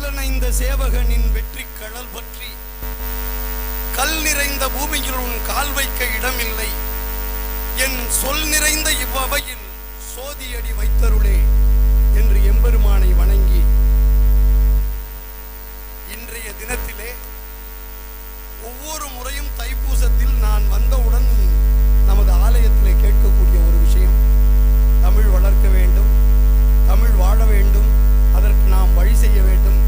கல்லணைந்த சேவகனின் வெற்றி கடல் பற்றி கல் நிறைந்த பூமியில் உன் கால் வைக்க இடமில்லை. என் சொல் நிறைந்த இவ்வவையில் சோதியடி வைத்தருளே என்று எம்பெருமானை வணங்கி இன்றைய தினத்திலே ஒவ்வொரு முறையும் தைப்பூசத்தில் நான் வந்தவுடன் நமது ஆலயத்திலே கேட்கக்கூடிய ஒரு விஷயம், தமிழ் வளர்க்க வேண்டும், தமிழ் வாழ வேண்டும், அதற்கு நாம் வழி செய்ய வேண்டும்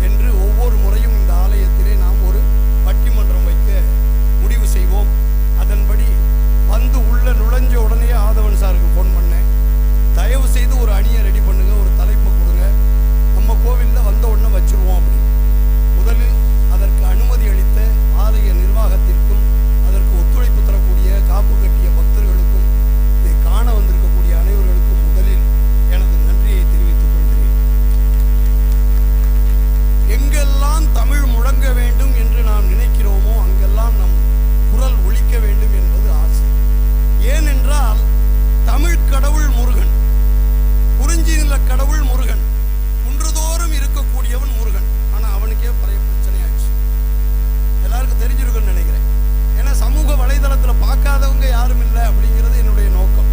என்று ஒவ்வொரு முறையும் இந்த ஆலயத்திலே நாம் ஒரு பட்டிமன்றம் வைக்க முடிவு செய்வோம். அதன்படி வந்து உள்ள நுழைஞ்ச உடனே ஆதவன் சாருக்கு ஃபோன் பண்ணேன், தயவு செய்து ஒரு அணியை ரெடி பண்ணுங்க, ஒரு தலைப்பை கொடுங்க, நம்ம கோவிலில் வந்த உடனே வச்சிருவோம் அப்படின்னு. முதலில் அதற்கு அனுமதி அளித்த ஆலய நிர்வாகத்திற்கும் அதற்கு ஒத்துழைப்பு தரக்கூடிய காப்பு கட்டிய பக்தர்களுக்கும் இதை காண வந்திருக்கக்கூடிய அனைவர்களுக்கும் முதலில் எனது நன்றியை தெரிவித்துக் கொள்கிறேன். எங்கெல்லாம் தமிழ் முழங்க வேண்டும் என்று நாம் நினைக்கிறோமோ அங்கெல்லாம் நம் குரல் ஒலிக்க வேண்டும் என்பது ஆசை. ஏனென்றால் தமிழ் கடவுள் முருகன், குறிஞ்சி நில கடவுள் முருகன், குன்றுதோறும் இருக்கக்கூடியவன் முருகன். ஆனா அவனுக்கே பழைய பிரச்சனை ஆச்சு, எல்லாருக்கும் தெரிஞ்சிருக்குன்னு நினைக்கிறேன். ஏன்னா சமூக வலைதளத்தில் பார்க்காதவங்க யாரும் இல்லை அப்படிங்கிறது என்னுடைய நோக்கம்.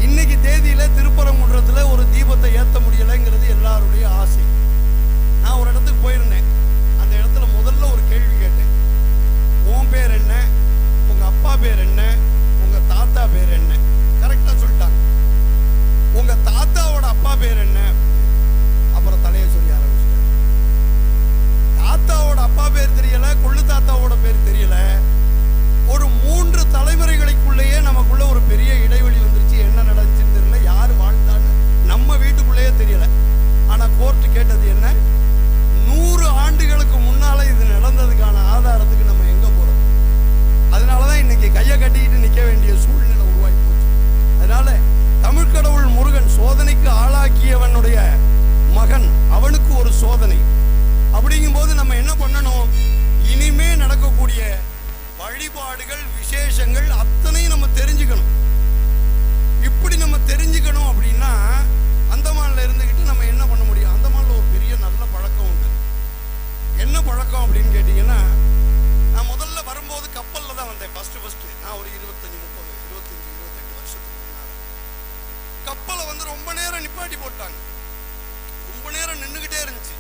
இன்னைக்கு தேதியில திருப்பரங்குன்றத்தில் ஒரு தீபத்தை ஏற்ற முடியலைங்கிறது எல்லாருடைய ஆசை. நான் ஒரு இடத்துக்கு போயிருந்தேன், அந்த இடத்துல முதல்ல ஒரு கேள்வி கேட்டேன், உன் பேர் என்ன, உங்க அப்பா பேர் என்ன, உங்க தாத்தா பேர் என்ன? கரெக்டா சொல்லிட்டாங்க. உங்க தாத்தாவோட அப்பா பேர் என்ன? அப்புறம் தலையை சொல்லி ஆரம்பிச்சிட்டாங்க. தாத்தாவோட அப்பா பேர் தெரியல, கொள்ளு தாத்தாவோட பேர் தெரியல. ஒரு 3 தலைமுறைகளுக்குள்ளேயே நமக்குள்ள ஒரு பெரிய இடைவெளி வந்துருச்சு. என்ன நடந்துச்சுன்னு தெரியல, யாரு வாழ்ந்தான்னு நம்ம வீட்டுக்குள்ளேயே தெரியல. ஆனா கோர்ட்டு கேட்டது என்ன, 100 ஆண்டுகளுக்கு முன்னால இது நடந்ததுக்கான ஆதாரத்துக்கு நம்ம எங்க போறோம்? அதனாலதான் இன்னைக்கு கையை கட்டிக்கிட்டு நிக்க வேண்டிய சூழ்நிலை உருவாகி போச்சு. அதனால தமிழ் கடவுள் முருகன் சோதனைக்கு ஆளாக்கியவனுடைய மகன், அவனுக்கு ஒரு சோதனை. அப்படிங்கும் போது நம்ம என்ன பண்ணணும், இனிமே நடக்கக்கூடிய வழிபாடுகள் விசேஷங்கள் அத்தனையும் நம்ம தெரிஞ்சுக்கணும். இப்படி நம்ம தெரிஞ்சுக்கணும் அப்படின்னா அந்தமான்ல இருந்துகிட்டு நம்ம என்ன பண்ண முடியும்? அந்தமான்ல ஒரு பெரிய நல்ல பழக்கம் உண்டு. என்ன பழக்கம் அப்படின்னு கேட்டீங்கன்னா, நான் முதல்ல வரும்போது கப்பல்ல தான் வந்தேன். ஃபர்ஸ்ட் நான் ஒரு 25-28 வருஷத்துக்கு முன்னால கப்பலை வந்து ரொம்ப நேரம் நிப்பாட்டி போட்டாங்க. ரொம்ப நேரம் நின்றுகிட்டே இருந்துச்சு.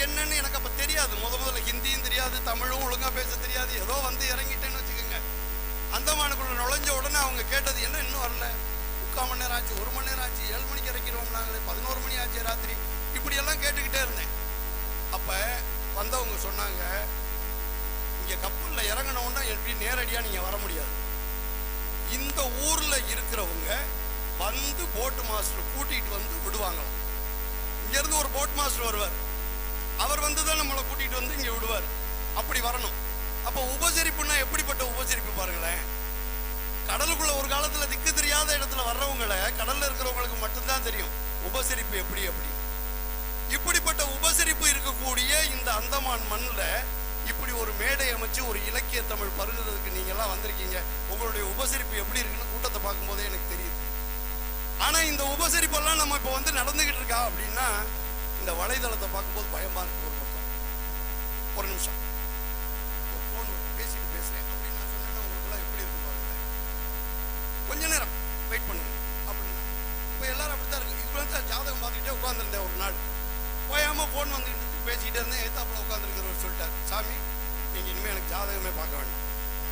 என்னன்னு எனக்கு அப்ப தெரியாது. முதல்ல ஹிந்தியும் தெரியாது, தமிழும் ஒழுங்கா பேச தெரியாது. ஏதோ வந்து இறங்கிட்டேன்னு வச்சுக்கோங்க. அந்தமானுக்குள்ள நுழைஞ்ச உடனே அவங்க கேட்டது என்ன, இன்னும் வரல, 3/4 மணி நேரம் ஆச்சு, 1 மணி நேரம் ஆச்சு, 7 மணிக்கு இறக்கிடுவோம் நாங்களே, 11 மணி ஆச்சு ராத்திரி, இப்படி எல்லாம் கேட்டுக்கிட்டே இருந்தேன். அப்ப வந்தவங்க சொன்னாங்க, இங்க கப்பல்ல இறங்கினோன்னா எப்படி நேரடியா நீங்க வர முடியாது. இந்த ஊர்ல இருக்கிறவங்க வந்து போட் மாஸ்டர் கூட்டிட்டு வந்து விடுவாங்களாம். இங்க இருந்து ஒரு போட் மாஸ்டர் வருவார், அவர் வந்துதான் நம்மளை கூட்டிட்டு வந்து இங்க விடுவார். அப்படி வரணும். அப்ப உபசரிப்புன்னா எப்படிப்பட்ட உபசரிப்பு பாருங்களேன். கடலுக்குள்ள ஒரு காலத்துல திக்கு தெரியாத இடத்துல வர்றவங்களை கடல்ல இருக்கிறவங்களுக்கு மட்டும்தான் தெரியும் உபசரிப்பு எப்படி. இப்படிப்பட்ட உபசரிப்பு இருக்கக்கூடிய இந்த அந்தமான் மண்ணில் இப்படி ஒரு மேடை அமைச்சு ஒரு இலக்கிய தமிழ் பருகிறதுக்கு நீங்க எல்லாம் வந்திருக்கீங்க. உங்களுடைய உபசரிப்பு எப்படி இருக்குன்னு கூட்டத்தை பார்க்கும் போதே எனக்கு தெரியுது. ஆனா இந்த உபசரிப்பெல்லாம் நம்ம இப்ப வந்து நடந்துகிட்டு இருக்கா அப்படின்னா, இந்த வலைதளத்தை பார்க்கும்போது பயமா இருக்கு. ஒரு பக்கம் ஒரு நிமிஷம் போன் பேசிட்டு பேசுறேன் அப்படின்னு நான் சொன்னேன்னா உங்களுக்கு எல்லாம் எப்படி இருக்கும் பாருங்க. கொஞ்ச நேரம் வெயிட் பண்ணுங்க அப்படின்னா இப்ப எல்லாரும் அப்படித்தான் இருக்கு. இப்ப ஜாதகம் பார்த்துக்கிட்டே உட்காந்துருந்தேன். ஒரு நாள் போயாம போன் வந்துட்டு பேசிக்கிட்டே இருந்தேன். ஏத்தாப்புல உட்காந்துருக்கிறவர் சொல்லிட்டார், சாமி நீங்க இனிமே எனக்கு ஜாதகமே பார்க்க வேண்டாம்,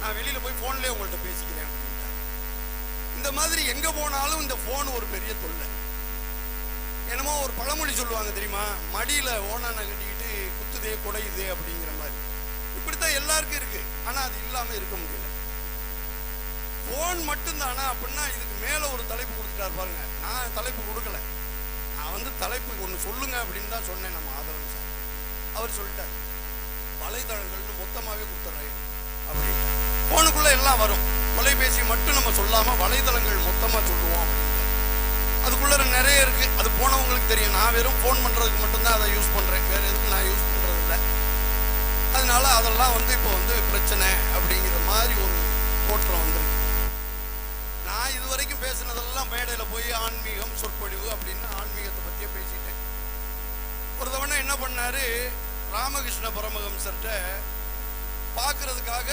நான் வெளியில போய் போன்லயே உங்கள்கிட்ட பேசிக்கிறேன் அப்படின்ட்டார். இந்த மாதிரி எங்க போனாலும் இந்த போன் ஒரு பெரிய தொல்லை. என்னமோ ஒரு பழமொழி சொல்லுவாங்க தெரியுமா, மடியில ஓனான கட்டிக்கிட்டு குத்துதே குடையுதே அப்படிங்கிற மாதிரி. இப்படித்தான் எல்லாருக்கும் இருக்கு. ஆனா அது இல்லாம இருக்க முடியல. போன் மட்டும்தானா அப்படின்னா இதுக்கு மேல ஒரு தலைப்பு கொடுத்துட்டாரு பாருங்க. நான் தலைப்பு கொடுக்கல, நான் வந்து தலைப்பு ஒன்று சொல்லுங்க அப்படின்னு தான் சொன்னேன். நம்ம ஆதவன் சார் அவர் சொல்லிட்டார், வலைதளங்கள்னு மொத்தமாவே கொடுத்துட்றேன் அப்படின்னு. போனுக்குள்ள எல்லாம் வரும், தொலைபேசி மட்டும் நம்ம சொல்லாம வலைதளங்கள் மொத்தமா சொல்லுவோம் அப்படின்னு. அதுக்குள்ள நிறைய இருக்கு, அது போனவங்களுக்கு தெரியும். நான் வெறும் போன் பண்றதுக்கு மட்டும்தான் அதை யூஸ் பண்றேன், வேற எதுக்கு நான் யூஸ் பண்றது இல்லை. அதனால அதெல்லாம் வந்து இப்போ வந்து பிரச்சனை அப்படிங்கிற மாதிரி ஒரு தோற்றம் வந்துருக்கு. நான் இதுவரைக்கும் பேசினதெல்லாம் மேடையில் போய் ஆன்மீகம் சொற்பொழிவு அப்படின்னு ஆன்மீகத்தை பற்றியே பேசிட்டேன். ஒரு தவணை என்ன பண்ணாரு, ராமகிருஷ்ண பரமஹம்சர்கிட்ட பார்க்கறதுக்காக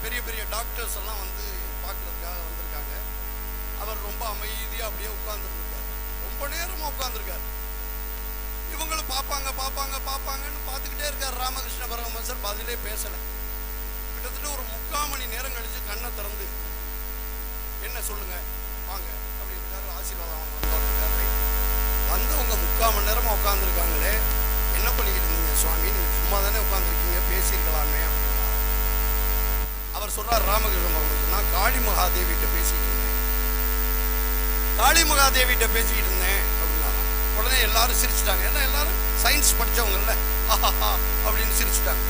பெரிய பெரிய டாக்டர்ஸ் எல்லாம் வந்து பார்க்கறதுக்காக வந்திருக்காங்க. அவர் ரொம்ப அமைதியா அப்படியே உட்கார்ந்துருக்காரு, ரொம்ப நேரமா உட்கார்ந்துருக்காரு. இவங்களும் பார்ப்பாங்க பார்ப்பாங்க பார்ப்பாங்கன்னு பார்த்துக்கிட்டே இருக்காரு. ராமகிருஷ்ண பரமஹம்சர் பதிலே பேசல. கிட்டத்தட்ட ஒரு 3/4 மணி நேரம் கழிச்சு கண்ணை திறந்து, என்ன சொல்லுங்க வாங்க அப்படின்னு ஆசீர்வாதம் வந்தவங்க 3/4 மணி நேரமா உட்காந்துருக்காங்களே, என்ன பண்ணிக்கிட்டு இருந்தீங்க சுவாமி, நீங்க சும்மா தானே உட்காந்துருக்கீங்க, பேசியிருக்கலாமே அப்படின்னா. அவர் சொல்றார் ராமகிருஷ்ண பரமஹம்சர், நான் காளி மகாதேவிட்ட பேசிட்டு இருந்தேன், காளி மகாதேவிட்ட பேசிக்கிட்டு இருந்தேன் அப்படின்னா. உடனே எல்லாரும் சிரிச்சுட்டாங்க. ஏன்னா எல்லாரும் சயின்ஸ் படிச்சவங்கல்ல, ஆஹா அப்படின்னு சிரிச்சுட்டாங்க.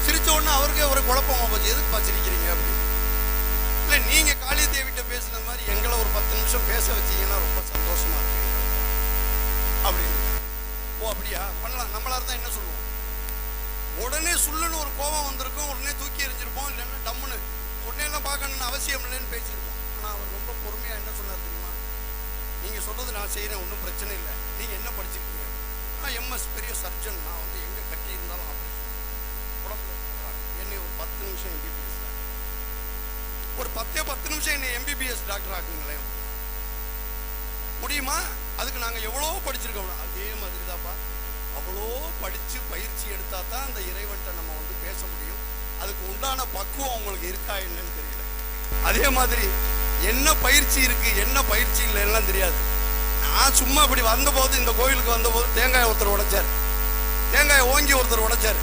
சிரிச்ச உடனே அவருக்கே ஒரு குழப்பமா போச்சு, எதுக்கு சிரிக்கிறீங்க அப்படின்னு. இல்லை நீங்க காளி தேவிட்ட பேசுன மாதிரி எங்களை ஒரு 10 நிமிஷம் பேச வச்சீங்கன்னா ரொம்ப சந்தோஷமா இருக்கு அப்படின்னு. ஓ அப்படியா, பண்ணலாம், நம்மளா இருந்தா என்ன சொல்லுவோம், உடனே சுள்ளுன்னு ஒரு கோபம் வந்திருக்கும், உடனே தூக்கி எறிஞ்சிருப்போம், இல்லைன்னா டம்முன்னு உடனே எல்லாம் பார்க்கணும்னு அவசியம் இல்லைன்னு பேசியிருப்போம். ஆனால் அவர் ரொம்ப பொறுமையா என்ன சொன்னார் தெரியுமா, நீங்க சொல்றது நான் செய்யறேன், ஒன்றும் பிரச்சனை இல்லை, நீங்க என்ன படிச்சிருக்கீங்க, நான் எம்எஸ் பெரிய சர்ஜன், நான் வந்து எங்க கட்டி இருந்தாலும் ஆபரேஷன் உடம்புல என்னை ஒரு 10 நிமிஷம் எம்பிபிஎஸ் ஒரு 10 நிமிஷம் என்னை எம்பிபிஎஸ் டாக்டர் ஆக்குங்களேன், முடியுமா? அதுக்கு நாங்கள் எவ்வளோ படிச்சிருக்கோம். அதே மாதிரி தான்ப்பா, அவ்வளோ படித்து பயிற்சி எடுத்தா தான் அந்த இறைவன்கிட்ட நம்ம வந்து பேச முடியும். அதுக்கு உண்டான பக்குவம் உங்களுக்கு இருக்கா என்னன்னு தெரியல. அதே மாதிரி என்ன பயிற்சி இருக்கு என்ன பயிற்சி இல்லை எல்லாம் தெரியாது. நான் சும்மா இப்படி வந்தபோது, இந்த கோயிலுக்கு வந்தபோது தேங்காய் ஒருத்தர் உடைச்சார், தேங்காயை ஓங்கி ஒருத்தர் உடைச்சார்.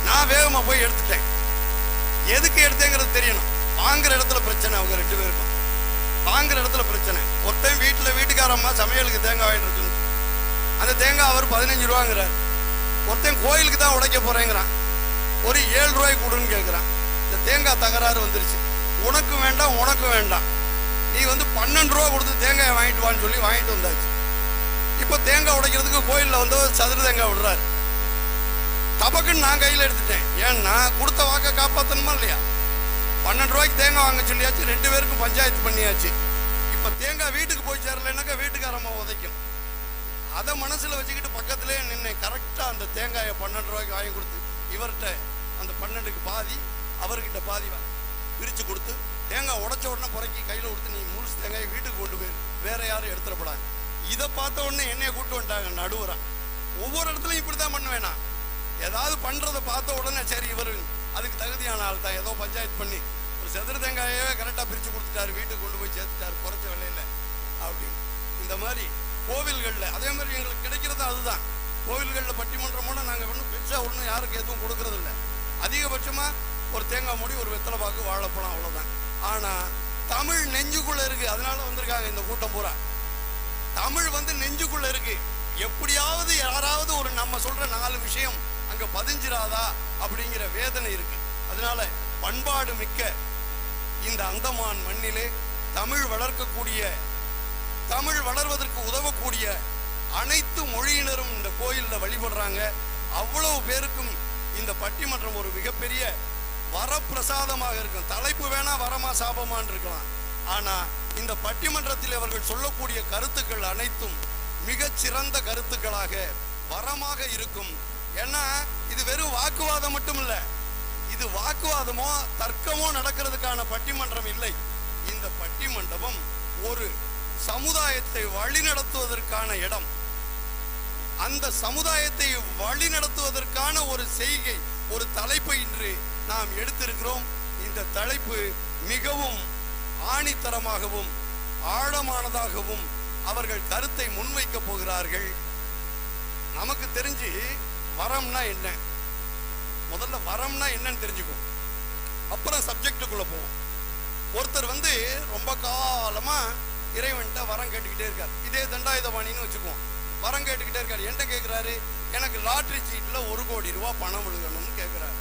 நான் வேகமாக போய் எடுத்துட்டேன். எதுக்கு எடுத்தேங்கிறது தெரியணும். வாங்குற இடத்துல பிரச்சனை, அவங்க 2 பேருக்கும் வாங்குற இடத்துல பிரச்சனை. ஒருத்தன் வீட்டுக்காரம்மா சமையலுக்கு தேங்காய் வாங்கிட்டு இருக்கு, அந்த தேங்காய் அவர் 15 ரூபாங்கிறார். ஒருத்தன் கோயிலுக்கு தான் உடைக்க போறேங்கிறான், ஒரு 7 ரூபாய்க்கு கொடுன்னு கேட்குறான். இந்த தேங்காய் தகராறு வந்துருச்சு. உனக்கு வேண்டாம் உனக்கு வேண்டாம், நீ வந்து 12 ரூபா கொடுத்து தேங்காயை வாங்கிட்டு வான்னு சொல்லி வாங்கிட்டு வந்தாச்சு. இப்போ தேங்காய் உடைக்கிறதுக்கு கோயிலில் வந்து சதுர தேங்காய் விடுறாரு. தபக்குன்னு நான் கையில் எடுத்துட்டேன். ஏன்னா கொடுத்த வாக்கை காப்பாற்றணுமா இல்லையா? 12 ரூபாய்க்கு தேங்காய் வாங்க சொல்லியாச்சு, 2 பேருக்கும் பஞ்சாயத்து பண்ணியாச்சு. இப்போ தேங்காய் வீட்டுக்கு போய் சேரலைன்னாக்கா வீட்டுக்காரம்மா உதைக்கும். அதை மனசில் வச்சுக்கிட்டு பக்கத்துலேயே நின்று கரெக்டாக அந்த தேங்காயை 12 ரூபாய்க்கு வாங்கி கொடுத்து, இவர்கிட்ட அந்த 12க்கு பாதி, அவர்கிட்ட பாதி பிரித்து கொடுத்து, தேங்காய் உடைச்ச உடனே புறக்கி கையில் கொடுத்து, நீ முழுசு தேங்காயை வீட்டுக்கு கொண்டு போய் வேற யாரும் எடுத்துடப்படாது. இதை பார்த்த உடனே என்னைய கூப்பிட்டு வந்துட்டாங்க நடுவரா. ஒவ்வொரு இடத்துலையும் இப்படி தான் பண்ணுவேனா, ஏதாவது பண்ணுறதை பார்த்த உடனே சரி இவர் அதுக்கு தகுதியான ஆள் தான், ஏதோ பஞ்சாயத்து பண்ணி ஒரு சதுர தேங்காயே கரெக்டாக பிரித்து கொடுத்துட்டாரு, வீட்டுக்கு கொண்டு போய் சேர்த்துட்டாரு குறைச்ச விலையில் அப்படி. இந்த மாதிரி கோவில்களில் அதே மாதிரி எங்களுக்கு கிடைக்கிறது அதுதான். கோவில்களில் பட்டிமன்றமோட நாங்கள் ஒன்றும் பெருசாக ஒன்றும் யாருக்கு எதுவும் கொடுக்கறது இல்லை. அதிகபட்சமாக ஒரு தேங்காய் மூடி, ஒரு வெத்தலை பாக்கு, வாழைப்பழம், அவ்வளோதான். ஆனால் தமிழ் நெஞ்சுக்குள்ளே இருக்குது, அதனால வந்திருக்காங்க இந்த கூட்டம் பூரா. தமிழ் வந்து நெஞ்சுக்குள்ளே இருக்கு. எப்படியாவது யாராவது ஒரு நம்ம சொல்கிற 4 விஷயம் அங்கே பதிஞ்சிராதா அப்படிங்கிற வேதனை இருக்கு. அதனால பண்பாடு மிக்க இந்த அந்தமான் மண்ணிலே தமிழ் வளர்க்கக்கூடிய, தமிழ் வளர்வதற்கு உதவக்கூடிய அனைத்து மொழியினரும் இந்த கோயிலில் வழிபடுறாங்க. அவ்வளவு பேருக்கும் இந்த பட்டிமன்றம் ஒரு மிகப்பெரிய வரப்பிரசாதமாக இருக்கும். தலைப்பு வேணா வரமா சாபமான் இருக்கலாம், ஆனா இந்த பட்டிமன்றத்தில் அவர்கள் சொல்லக்கூடிய கருத்துக்கள் அனைத்தும் மிகச்சிறந்த கருத்துக்களாக வரமாக இருக்கும். ஏன்னா இது வெறும் வாக்குவாதம் மட்டும் இல்லை, இது வாக்குவாதமோ தர்க்கமோ நடக்கிறதுக்கான பட்டிமன்றம் இல்லை. இந்த பட்டிமண்டபம் ஒரு சமுதாயத்தை வழிநடத்துவதற்கான இடம். அந்த சமுதாயத்தை வழிநடத்துவதற்கான ஒரு செய்கை, ஒரு தலைப்பை இன்று நாம் எடுத்திருக்கிறோம். இந்த தலைப்பு மிகவும் ஆணித்தரமாகவும் ஆழமானதாகவும் அவர்கள் கருத்தை முன்வைக்க போகிறார்கள். நமக்கு தெரிஞ்சு வரம்னா என்ன, முதல்ல வரம்னா என்னன்னு தெரிஞ்சுக்கும், அப்புறம் சப்ஜெக்டுக்குள்ள போவோம். ஒருத்தர் வந்து ரொம்ப காலமா இறைவன்கிட்ட வரம் கேட்டுக்கிட்டே இருக்கார். இதே தண்டாயுதபாணின்னு வச்சுக்குவோம். வரம் கேட்டுக்கிட்டே இருக்காரு. என்ன கேட்கிறாரு? எனக்கு லாட்ரி சீட்ல 1 கோடி ரூபாய் பணம் விழுகணும்னு கேட்கிறாரு.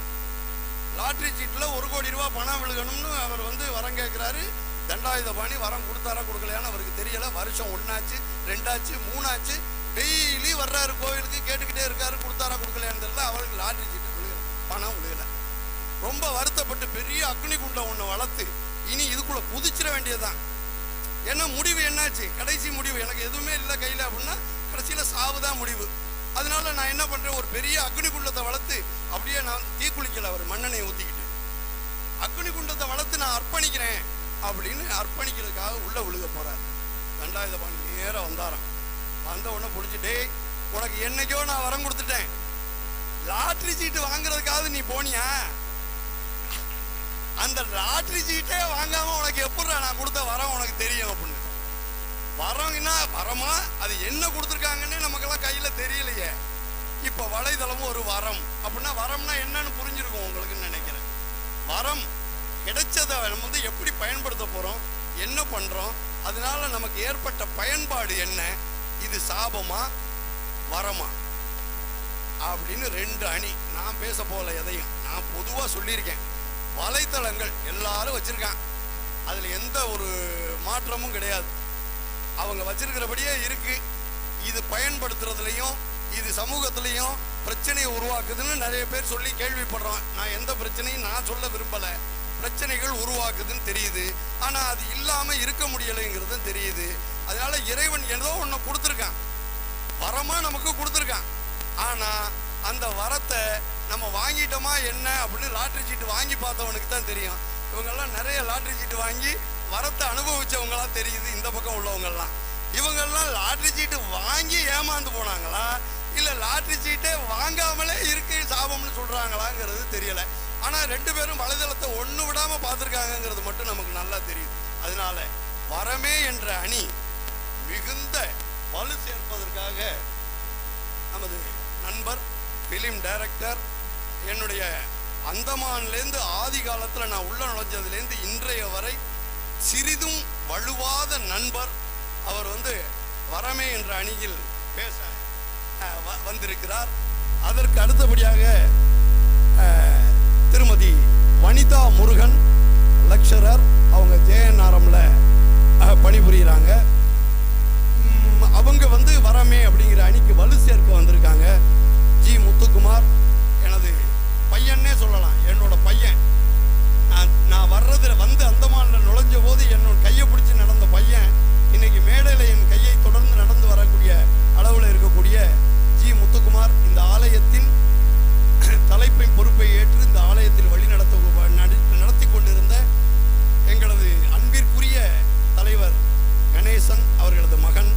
லாட்ரி சீட்ல 1 கோடி ரூபாய் பணம் விழுகணும்னு அவர் வந்து வரம் கேட்கிறாரு. தண்டாயுதபாணி வரம் கொடுத்தாரா கொடுக்கலையான்னு அவருக்கு தெரியல. வருஷம் 1 ஆச்சு, 2 ஆச்சு, 3 ஆச்சு. டெய்லி வர்றாரு கோவிலுக்கு, கேட்டுக்கிட்டே இருக்காரு. கொடுத்தாரா கொடுக்கலையான்னு தெரியல. அவருக்கு லாட்ரி சீட்டு விழுகல, பணம் விழுகல. ரொம்ப வருத்தப்பட்டு பெரிய அக்னி குண்டம் ஒன்று வளர்த்து இனி இதுக்குள்ள குதிச்சிட வேண்டியதுதான். ஏன்னா முடிவு என்னாச்சு? கடைசி முடிவு எனக்கு எதுவுமே இல்லை கையில் அப்படின்னா கடைசியில் சாவுதான் முடிவு. அதனால நான் என்ன பண்றேன், ஒரு பெரிய அக்னி குண்டத்தை வளர்த்து அப்படியே நான் தீக்குளிக்கல, அவர் மண்ணெண்ணெய் ஊத்திக்கிட்டு அக்னி குண்டத்தை வளர்த்து நான் அர்ப்பணிக்கிறேன் அப்படின்னு அர்ப்பணிக்கிறதுக்காக உள்ள விழுக போறார். தண்டாயுதபாணி நேரம் வந்தாராம். வந்த உடனே பிடிச்சிட்டே, உனக்கு என்னைக்கோ நான் வரம் கொடுத்துட்டேன், லாட்டரி சீட்டு வாங்குறதுக்காக நீ போனியா? அந்த லாட்டரி சீட்டே வாங்காம உனக்கு எப்படா நான் கொடுத்த வரம் உனக்கு தெரியும் அப்படின்னு. வரம்னா வரமா, அது என்ன கொடுத்துருக்காங்கன்னு நமக்கெல்லாம் கையில தெரியலையே. இப்ப வலைதளமும் ஒரு வரம் அப்படின்னா வரம்னா என்னன்னு புரிஞ்சிருக்கும் உங்களுக்குன்னு நினைக்கிறேன். வரம் கிடைச்சதை நம்ம வந்து எப்படி பயன்படுத்த போறோம், என்ன பண்றோம், அதனால நமக்கு ஏற்பட்ட பயன்பாடு என்ன, இது சாபமா வரமா அப்படின்னு ரெண்டு அணி. நான் பேச போல எதையும், நான் பொதுவா சொல்லியிருக்கேன். வலைத்தளங்கள் எல்லாரும் வச்சிருக்கான், அதுல எந்த ஒரு மாற்றமும் கிடையாது, அவங்க வச்சிருக்கிறபடியே இருக்கு. இது பயன்படுத்துறதுலையும் இது சமூகத்திலையும் பிரச்சனையை உருவாக்குதுன்னு நிறைய பேர் சொல்லி கேள்விப்படுறோம். நான் எந்த பிரச்சனையும் நான் சொல்ல விரும்பல, பிரச்சனைகள் உருவாக்குதுன்னு தெரியுது, ஆனா அது இல்லாம இருக்க முடியலைங்கிறது தெரியுது. அதனால இறைவன் ஏதோ ஒண்ணு கொடுத்துருக்கான், வரமா நமக்கு கொடுத்துருக்கான். ஆனா அந்த வரத்தை நம்ம வாங்கிட்டோமா என்ன அப்படின்னு லாட்டரி சீட்டு வாங்கி பார்த்தவனுக்கு தான் தெரியும். இவங்கெல்லாம் நிறைய லாட்டரி சீட்டு வாங்கி வரத்தை அனுபவிச்சவங்களா தெரியுது இந்த பக்கம் உள்ளவங்கெல்லாம். இவங்கெல்லாம் லாட்டரி சீட்டு வாங்கி ஏமாந்து போனாங்களா, இல்ல லாட்டரி சீட்டே வாங்காமலே இருக்கு சாபம்னு சொல்றாங்களாங்கிறது தெரியல. ஆனா ரெண்டு பேரும் வலைதளத்தை ஒண்ணு விடாம பார்த்துருக்காங்கிறது மட்டும் நமக்கு நல்லா தெரியுது. அதனால வரமே என்ற அணி மிகுந்த வலு சேர்ப்பதற்காக நமது நண்பர் பிலிம் டைரக்டர், என்னுடைய அந்தமான்லேருந்து ஆதி காலத்தில் நான் உள்ள நுழைஞ்சதுலேருந்து இன்றைய வரை சிறிதும் வலுவாத நண்பர் அவர் வந்து வரமே என்ற அணியில் பேச வந்திருக்கிறார். அதற்கு அடுத்தபடியாக திருமதி வனிதா முருகன் லெக்சரர், அவங்க ஜேஎன்ஆர்எம்ல பணிபுரிகிறாங்க. அவங்க வந்து வரமே அப்படிங்கிற அணிக்கு வலு சேர்க்க வந்திருக்காங்க. ஜி முத்துக்குமார் எனது பையன்னே சொல்லலாம், என்னோட பையன். நான் வர்றதுல வந்து அந்தமான்ல நுழைஞ்ச போது என்னோட கையை பிடிச்சி நடந்த பையன் இன்னைக்கு மேடையில் என் கையை தொடர்ந்து நடந்து வரக்கூடிய அளவில் இருக்கக்கூடிய ஜி முத்துக்குமார் இந்த ஆலயத்தின் தலைப்பை பொறுப்பை ஏற்று இந்த ஆலயத்தில் நடத்தி கொண்டிருந்த எங்களது அன்பிற்குரிய தலைவர் கணேசன் அவர்களது மகன்,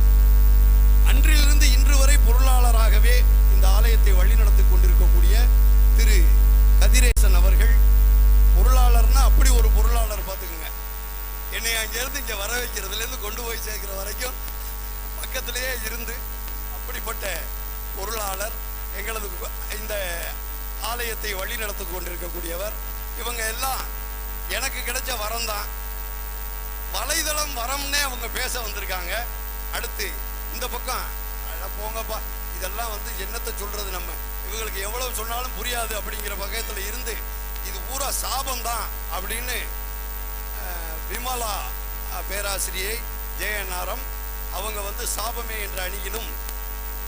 அன்றிலிருந்து இன்று வரை பொருளாளராகவே இந்த ஆலயத்தை வழிநடத்தி கொண்டிருக்கக்கூடிய திரு கதிரேசன் அவர்கள். பொருளாளர்னா அப்படி ஒரு பொருளாளர் பார்த்துக்குங்க. என்னை அங்கிருந்து இங்கே வர வைக்கிறதுலேருந்து கொண்டு போய் சேர்க்கிற வரைக்கும் பக்கத்திலேயே இருந்து அப்படிப்பட்ட பொருளாளர், எங்களது இந்த ஆலயத்தை வழி நடத்தி கொண்டிருக்கக்கூடியவர். இவங்க எல்லாம் எனக்கு கிடைச்ச வரம் தான். வலைதளம் வரம்னே அவங்க பேச வந்திருக்காங்க. அடுத்து இந்த பக்கம் போங்கப்பா, இதெல்லாம் வந்து என்னத்தை சொல்றது, நம்ம இவங்களுக்கு எவ்வளவு சொன்னாலும் புரியாது அப்படிங்கிற பக்கத்துல இருந்து இது பூரா சாபம் தான் அப்படின்னு விமலா பேராசிரியை ஜேஎன்ஆர்எம் அவங்க வந்து சாபமே என்ற அணியிலும்,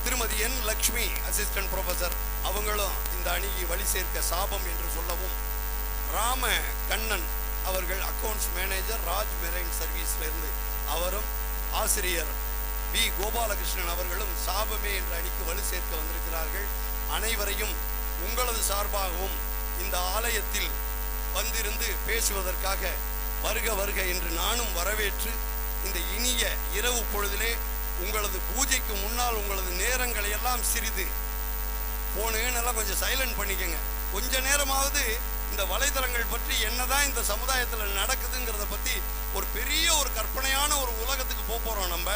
திருமதி என் லக்ஷ்மி அசிஸ்டன்ட் ப்ரொஃபசர் அவங்களும் இந்த அணியை வழி சேர்க்க சாபம் என்று சொல்லவும், ராம கண்ணன் அவர்கள் அக்கவுண்ட்ஸ் மேனேஜர் ராஜ் மெரைன் சர்வீஸ்ல இருந்து அவரும், ஆசிரியர் பி கோபாலகிருஷ்ணன் அவர்களும் சாபமே என்ற அணிக்கு வலு சேர்க்க வந்திருக்கிறார்கள். அனைவரையும் உங்களது சார்பாகவும் இந்த ஆலயத்தில் வந்திருந்து பேசுவதற்காக வருக வருக என்று நானும் வரவேற்று, இந்த இனிய இரவு பொழுதிலே உங்களது பூஜைக்கு முன்னால் உங்களது நேரங்களை எல்லாம் சிறிது போனேன்னெல்லாம் கொஞ்சம் சைலண்ட் பண்ணிக்கங்க. கொஞ்ச நேரமாவது இந்த வலைதளங்கள் பற்றி என்னதான் இந்த சமுதாயத்தில் நடக்குதுங்கிறத பற்றி ஒரு பெரிய ஒரு கற்பனையான ஒரு உலகத்துக்கு போகிறோம்.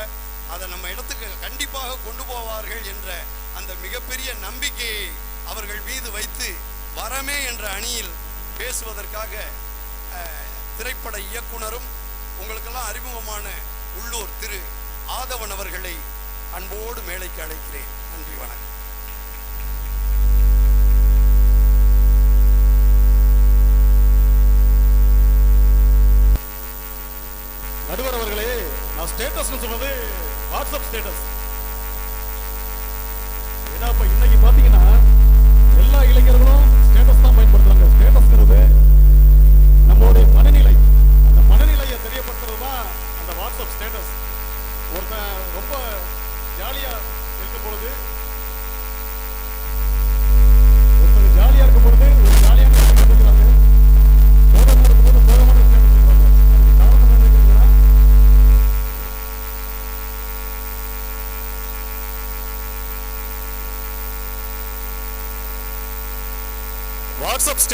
அதை நம்ம இடத்துக்கு கண்டிப்பாக கொண்டு போவார்கள் என்ற அந்த மிகப்பெரிய நம்பிக்கையை அவர்கள் மீது வைத்து வரமே என்ற அணியில் பேசுவதற்காக திரைப்பட இயக்குனரும் உங்களுக்கெல்லாம் அறிமுகமான உள்ளூர் திரு ஆதவன் அவர்களை அன்போடு மேடைக்கு அழைக்கிறேன். நன்றி, வணக்கம். நடுவர் அவர்களே, நான் ஸ்டேட்டஸ் சொன்னது வாட்ஸ்அப் ஸ்டேட்டஸ். ஏன்னா இப்ப இன்னைக்கு பாத்தீங்கன்னா எல்லா இளைஞர்களும் ஸ்டேட்டஸ் தான் பயன்படுத்துறாங்க. ஸ்டேட்டஸ்ங்கிறது நம்மளுடைய மனநிலை, அந்த மனநிலையை தெரியப்படுத்துறது தான் அந்த வாட்ஸ்அப் ஸ்டேட்டஸ். ஒருத்தன் ரொம்ப ஜாலியா இருக்கும் பொழுது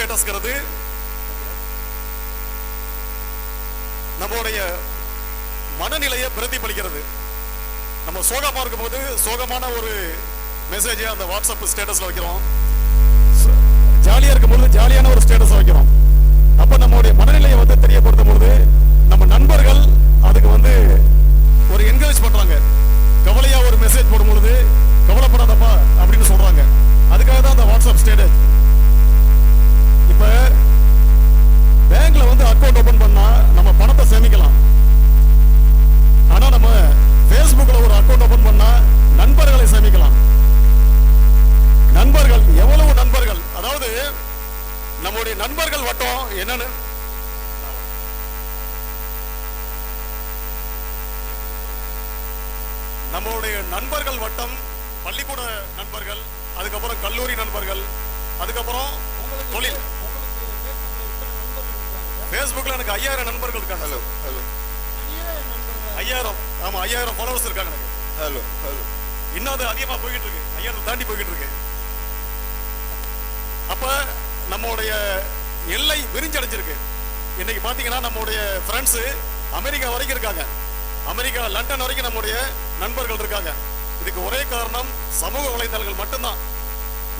ஸ்டேட்டஸ்ங்கிறது நம்மளுடைய மனநிலையை பிரதிபலிக்கிறது. நம்ம சோகமா இருக்கும்போது சோகமான ஒரு மெசேஜ் அந்த வாட்ஸ்அப் ஸ்டேட்டஸ்ல வைக்கிறோம். ஜாலியா இருக்கும்போது ஜாலியான ஒரு ஸ்டேட்டஸ் வைக்கிறோம். அப்ப நம்மளுடைய மனநிலையை வந்து தெரியப்படுத்தும் பொழுது நம்ம நண்பர்கள் அதுக்கு வந்து ஒரு என்கரேஜ் பண்றாங்க. கவலையா ஒரு மெசேஜ் போடும் பொழுது கவலைப்படாதப்பா அப்படின்னு சொல்றாங்க. அதுக்காக தான் அந்த வாட்ஸ்அப் ஸ்டேட்டஸ். இப்ப பேங்க்ல வந்து அக்கௌண்ட் ஓபன் பண்ணா நம்ம பணத்தை சேமிக்கலாம். ஆனா நம்ம Facebookல ஒரு அக்கௌண்ட் ஓபன் பண்ணா நண்பர்களை சேமிக்கலாம். நண்பர்கள் எவ்வளவு நண்பர்கள், அதாவது நம்முடைய நண்பர்கள் வட்டம் என்னன்னு நம்மளுடைய நண்பர்கள் வட்டம் பள்ளிக்கூட நண்பர்கள், அதுக்கப்புறம் கல்லூரி நண்பர்கள், அதுக்கப்புறம் தொழில். Facebookல எனக்கு 5000 நண்பர்கள் இருக்காங்க. ஹலோ ஹலோ 5000, ஆமா 5000 ஃபாலோவர்ஸ் இருக்காங்க எனக்கு. ஹலோ ஹலோ இன்னும் அது அதிகமா போய்கிட்டு இருக்கு, 5000 தாண்டி போய்கிட்டு இருக்கு. அப்ப நம்மளுடைய எல்லை விரிஞ்சடைஞ்சிருக்கு. இன்னைக்கு பாத்தீங்கன்னா நம்மளுடைய ஃப்ரெண்ட்ஸ் அமெரிக்கா வரைக்கும் இருக்காங்க. அமெரிக்கா லண்டன் வரைக்கும் நம்முடைய நண்பர்கள் இருக்காங்க. இதுக்கு ஒரே காரணம் சமூக வலைதளங்கள் மட்டும்தான்.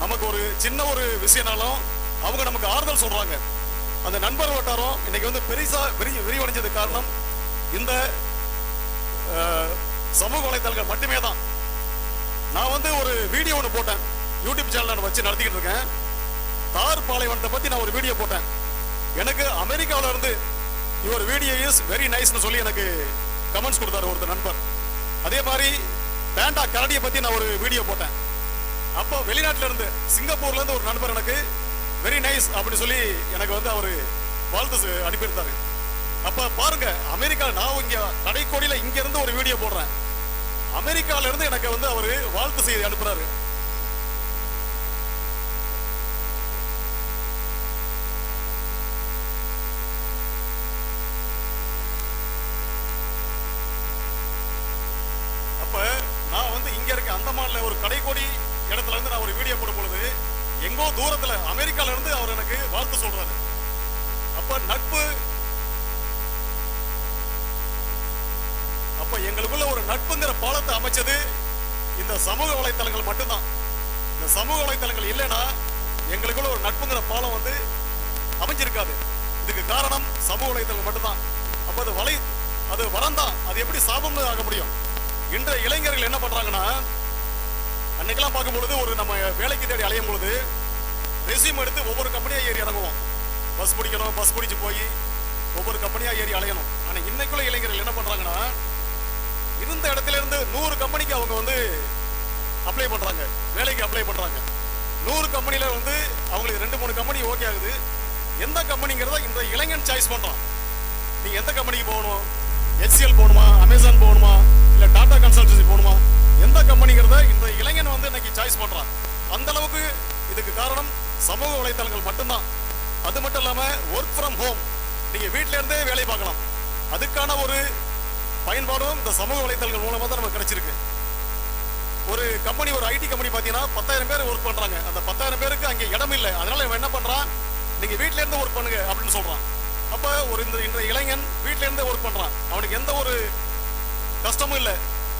நமக்கு ஒரு சின்ன ஒரு விஷயம்னாலும் அவங்க நமக்கு ஆறுதல் சொல்றாங்க. அந்த நண்பர் வட்டாரம் இன்னைக்கு வந்து பெரிசா விரிவடைஞ்சது காரணம் இந்த சமூக வலைதளங்கள் மட்டுமே தான். நான் வந்து ஒரு வீடியோ ஒன்று போட்டேன், யூடியூப் சேனல் நான் வச்சு நடத்திக்கிட்டு இருக்கேன். தார் பாலைவனத்தை பத்தி நான் ஒரு வீடியோ போட்டேன். எனக்கு அமெரிக்காவில இருந்து யுவர் வீடியோ இஸ் வெரி நைஸ்னு சொல்லி எனக்கு கமெண்ட்ஸ் கொடுத்தாரு ஒருத்தர் நண்பர். அதே மாதிரி பேண்டா கரடியை பத்தி நான் ஒரு வீடியோ போட்டேன். அப்போ வெளிநாட்டுல இருந்து சிங்கப்பூர்ல இருந்து ஒரு நண்பர் எனக்கு வெரி நைஸ் அப்படின்னு சொல்லி எனக்கு வந்து அவரு வாழ்த்து அனுப்பியிருந்தாரு. அப்ப பாருங்க, அமெரிக்கா நான் இங்க கடைக்கோடியில இங்க இருந்து ஒரு வீடியோ போடுறேன், அமெரிக்கால இருந்து எனக்கு வந்து அவரு வாழ்த்து செய்தி அனுப்புறாரு. அப்ப நான் வந்து இங்க இருக்க அந்தமான்ல ஒரு கடைக்கோடி இடத்துல இருந்து நான் ஒரு வீடியோ போடும் பொழுது எங்கோ தூரத்துல அமெரிக்கால இருந்து அவர் எனக்கு வாழ்த்து சொல்றாரு. அப்ப நட்பு, அப்ப எங்களுக்குள்ள ஒரு நட்புங்கிற பாலத்தை அமைச்சது இந்த சமூக வலைத்தளங்கள் மட்டும்தான். இந்த சமூக வலைத்தளங்கள் இல்லைன்னா எங்களுக்குள்ள ஒரு நட்புங்கிற பாலம் வந்து அமைஞ்சிருக்காது. இதுக்கு காரணம் சமூக வலைத்தளங்கள் மட்டும்தான். அப்ப அது வரந்தான், அது எப்படி சாபம்னு ஆக முடியும்? இன்றைய இளைஞர்கள் என்ன பண்றாங்கன்னா, அன்னைக்கெல்லாம் பார்க்கும் பொழுது ஒரு நம்ம வேலைக்கு தேடி அலையும் பொழுது ரெஸ்யூம் எடுத்து ஒவ்வொரு கம்பெனியா ஏறி இறங்குவோம். பஸ் பிடிக்கணும், பஸ் பிடிச்சு போய் ஒவ்வொரு கம்பெனியா ஏறி அலையணும். ஆனா இன்னைக்குள்ள இளைஞர்கள் என்ன பண்றாங்கன்னா, இருந்த இடத்துல இருந்து 100 கம்பெனிக்கு அவங்க வந்து அப்ளை பண்றாங்க, வேலைக்கு அப்ளை பண்றாங்க. 100 கம்பெனில வந்து அவங்களுக்கு 2-3 கம்பெனி ஓகே ஆகுது. எந்த கம்பெனிங்கிறத இந்த இளைஞன் சாய்ஸ் பண்றான். நீங்க எந்த கம்பெனிக்கு போகணும்? HCL போகணுமா, அமேசான் போகணுமா, இல்ல டாடா கன்சல்டன்சி போகணுமா, எந்த கம்பெனிங்கிறத இந்த இளைஞன் வந்து இன்னைக்கு சாய்ஸ் பண்றான். அந்த அளவுக்கு இதுக்கு காரணம் சமூக வலைத்தளங்கள் மட்டும்தான். அது மட்டும் இல்லாம ஒர்க் ஃப்ரம் ஹோம், நீங்க வீட்ல இருந்தே வேலை பார்க்கலாம். அதுக்கான ஒரு பயன்பாடும் இந்த சமூக வலைத்தளங்கள் மூலமா தான் நமக்கு கிடைச்சிருக்கு. ஒரு கம்பெனி, ஒரு ஐடி கம்பெனி பாத்தீங்கன்னா 10,000 பேர் ஒர்க் பண்றாங்க. அந்த 10,000 பேருக்கு அங்கே இடம் இல்லை. அதனால இவன் என்ன பண்றான், நீங்க வீட்ல இருந்து ஒர்க் பண்ணுங்க அப்படின்னு சொல்றான். அப்ப ஒரு இந்த இளைஞன் வீட்ல இருந்தே ஒர்க் பண்றான். அவனுக்கு எந்த ஒரு கஷ்டமும் இல்லை.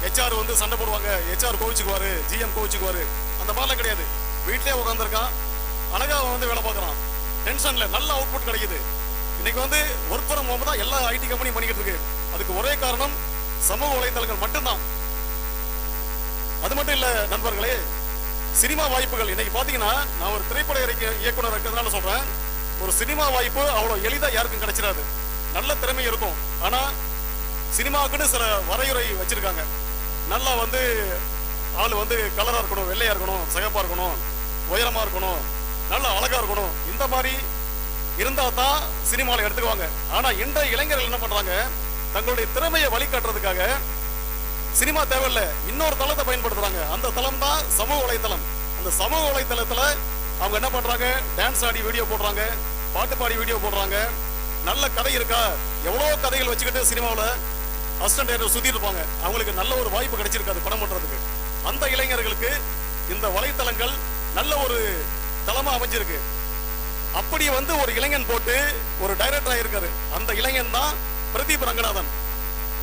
HR வந்து சண்டை போடுவாங்க, HR கோவிச்சுக்குவாரு, GM கோவிச்சுக்குவாரு, அந்த மாதிரிலாம் கிடையாது. வீட்லயே உட்காந்துருக்கான், அழகா அவன் வந்து வேலை பார்க்கறான், டென்ஷன்ல நல்ல அவுட்புட் கிடைக்குது. இன்னைக்கு வந்து ஒர்க் ஃப்ரம் ஹோம் தான் எல்லா ஐடி கம்பெனியும் பண்ணிக்கிட்டு இருக்கு. அதுக்கு ஒரே காரணம் சமூக வலைத்தளங்கள் மட்டும்தான். அது மட்டும் இல்ல நண்பர்களே, சினிமா வாய்ப்புகள் இன்னைக்கு பாத்தீங்கன்னா, நான் ஒரு திரைப்பட இயக்குனர் இருக்கிறதுனால சொல்றேன், ஒரு சினிமா வாய்ப்பு அவ்வளவு எளிதா யாருக்கும் கிடைச்சிடாது. நல்ல திறமை இருக்கும், ஆனா சினிமாவுக்குன்னு சில வரையுறை வச்சிருக்காங்க. நல்லா வந்து ஆள் வந்து கலரா இருக்கணும், வெள்ளையா இருக்கணும், சிகப்பா இருக்கணும், உயரமா இருக்கணும், நல்ல அழகா இருக்கணும், இந்த மாதிரி இருந்தா தான் சினிமாவில் எடுத்துக்குவாங்க. ஆனா இன்றைய இளைஞர்கள் என்ன பண்றாங்க, தங்களுடைய திறமையை வழிகாட்டுறதுக்காக சினிமா தேவையில்லை, இன்னொரு தளத்தை பயன்படுத்துறாங்க. அந்த தளம் தான் சமூக வலைத்தளம். அந்த சமூக வலைத்தளத்துல அவங்க என்ன பண்றாங்க, டான்ஸ் ஆடி வீடியோ போடுறாங்க, பாட்டு பாடி வீடியோ போடுறாங்க. நல்ல கதை இருக்கா, எவ்வளவு கதைகள் வச்சுக்கிட்டு சினிமாவில் அசிஸ்டன்ட் டைரக்டர் சுத்தி இருப்பாங்க. அவங்களுக்கு நல்ல ஒரு வாய்ப்பு கிடைச்சிருக்காது படம் பண்றதுக்கு. அந்த இளைஞர்களுக்கு இந்த வலைத்தளங்கள் நல்ல ஒரு தளமா அமைஞ்சிருக்கு. அப்படி வந்து ஒரு இளைஞன் போட்டு ஒரு டைரக்டர் ஆயிருக்காரு. அந்த இளைஞன் தான் பிரதீப் ரங்கநாதன்.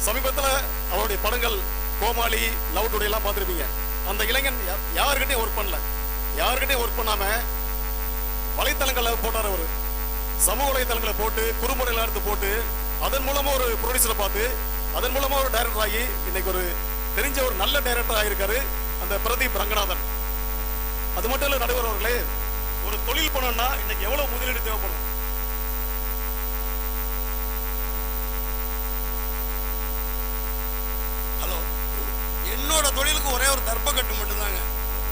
சமீபத்துல அவருடைய படங்கள் கோமாளி, லவ் டுடே எல்லாம் பார்த்திருப்பீங்க. அந்த இளைஞன் யாருக்கிட்டையும் ஒர்க் பண்ணல, யாருக்கிட்டையும் ஒர்க் பண்ணாம வலைத்தளங்களை போட்டார். அவரு சமூக வலைத்தளங்களை போட்டு குறும்படையில எடுத்து போட்டு அதன் மூலமா ஒரு ப்ரொடியூசரை பார்த்து அதன் மூலமா ஒரு டைரக்டர் ஆகி இன்னைக்கு ஒரு தெரிஞ்ச ஒரு நல்ல டைரக்டர் ஆகியிருக்காரு அந்த பிரதீப் ரங்கநாதன். அது மட்டும் இல்ல நடுவர் அவர்களே, ஒரு தொழில் பண்ணணும்னா இன்னைக்கு எவ்வளவு முதலீடு தேவைப்படும்? ஹலோ, என்னோட தொழிலுக்கு ஒரே ஒரு தர்ப்பக்கட்டு மட்டும்தாங்க.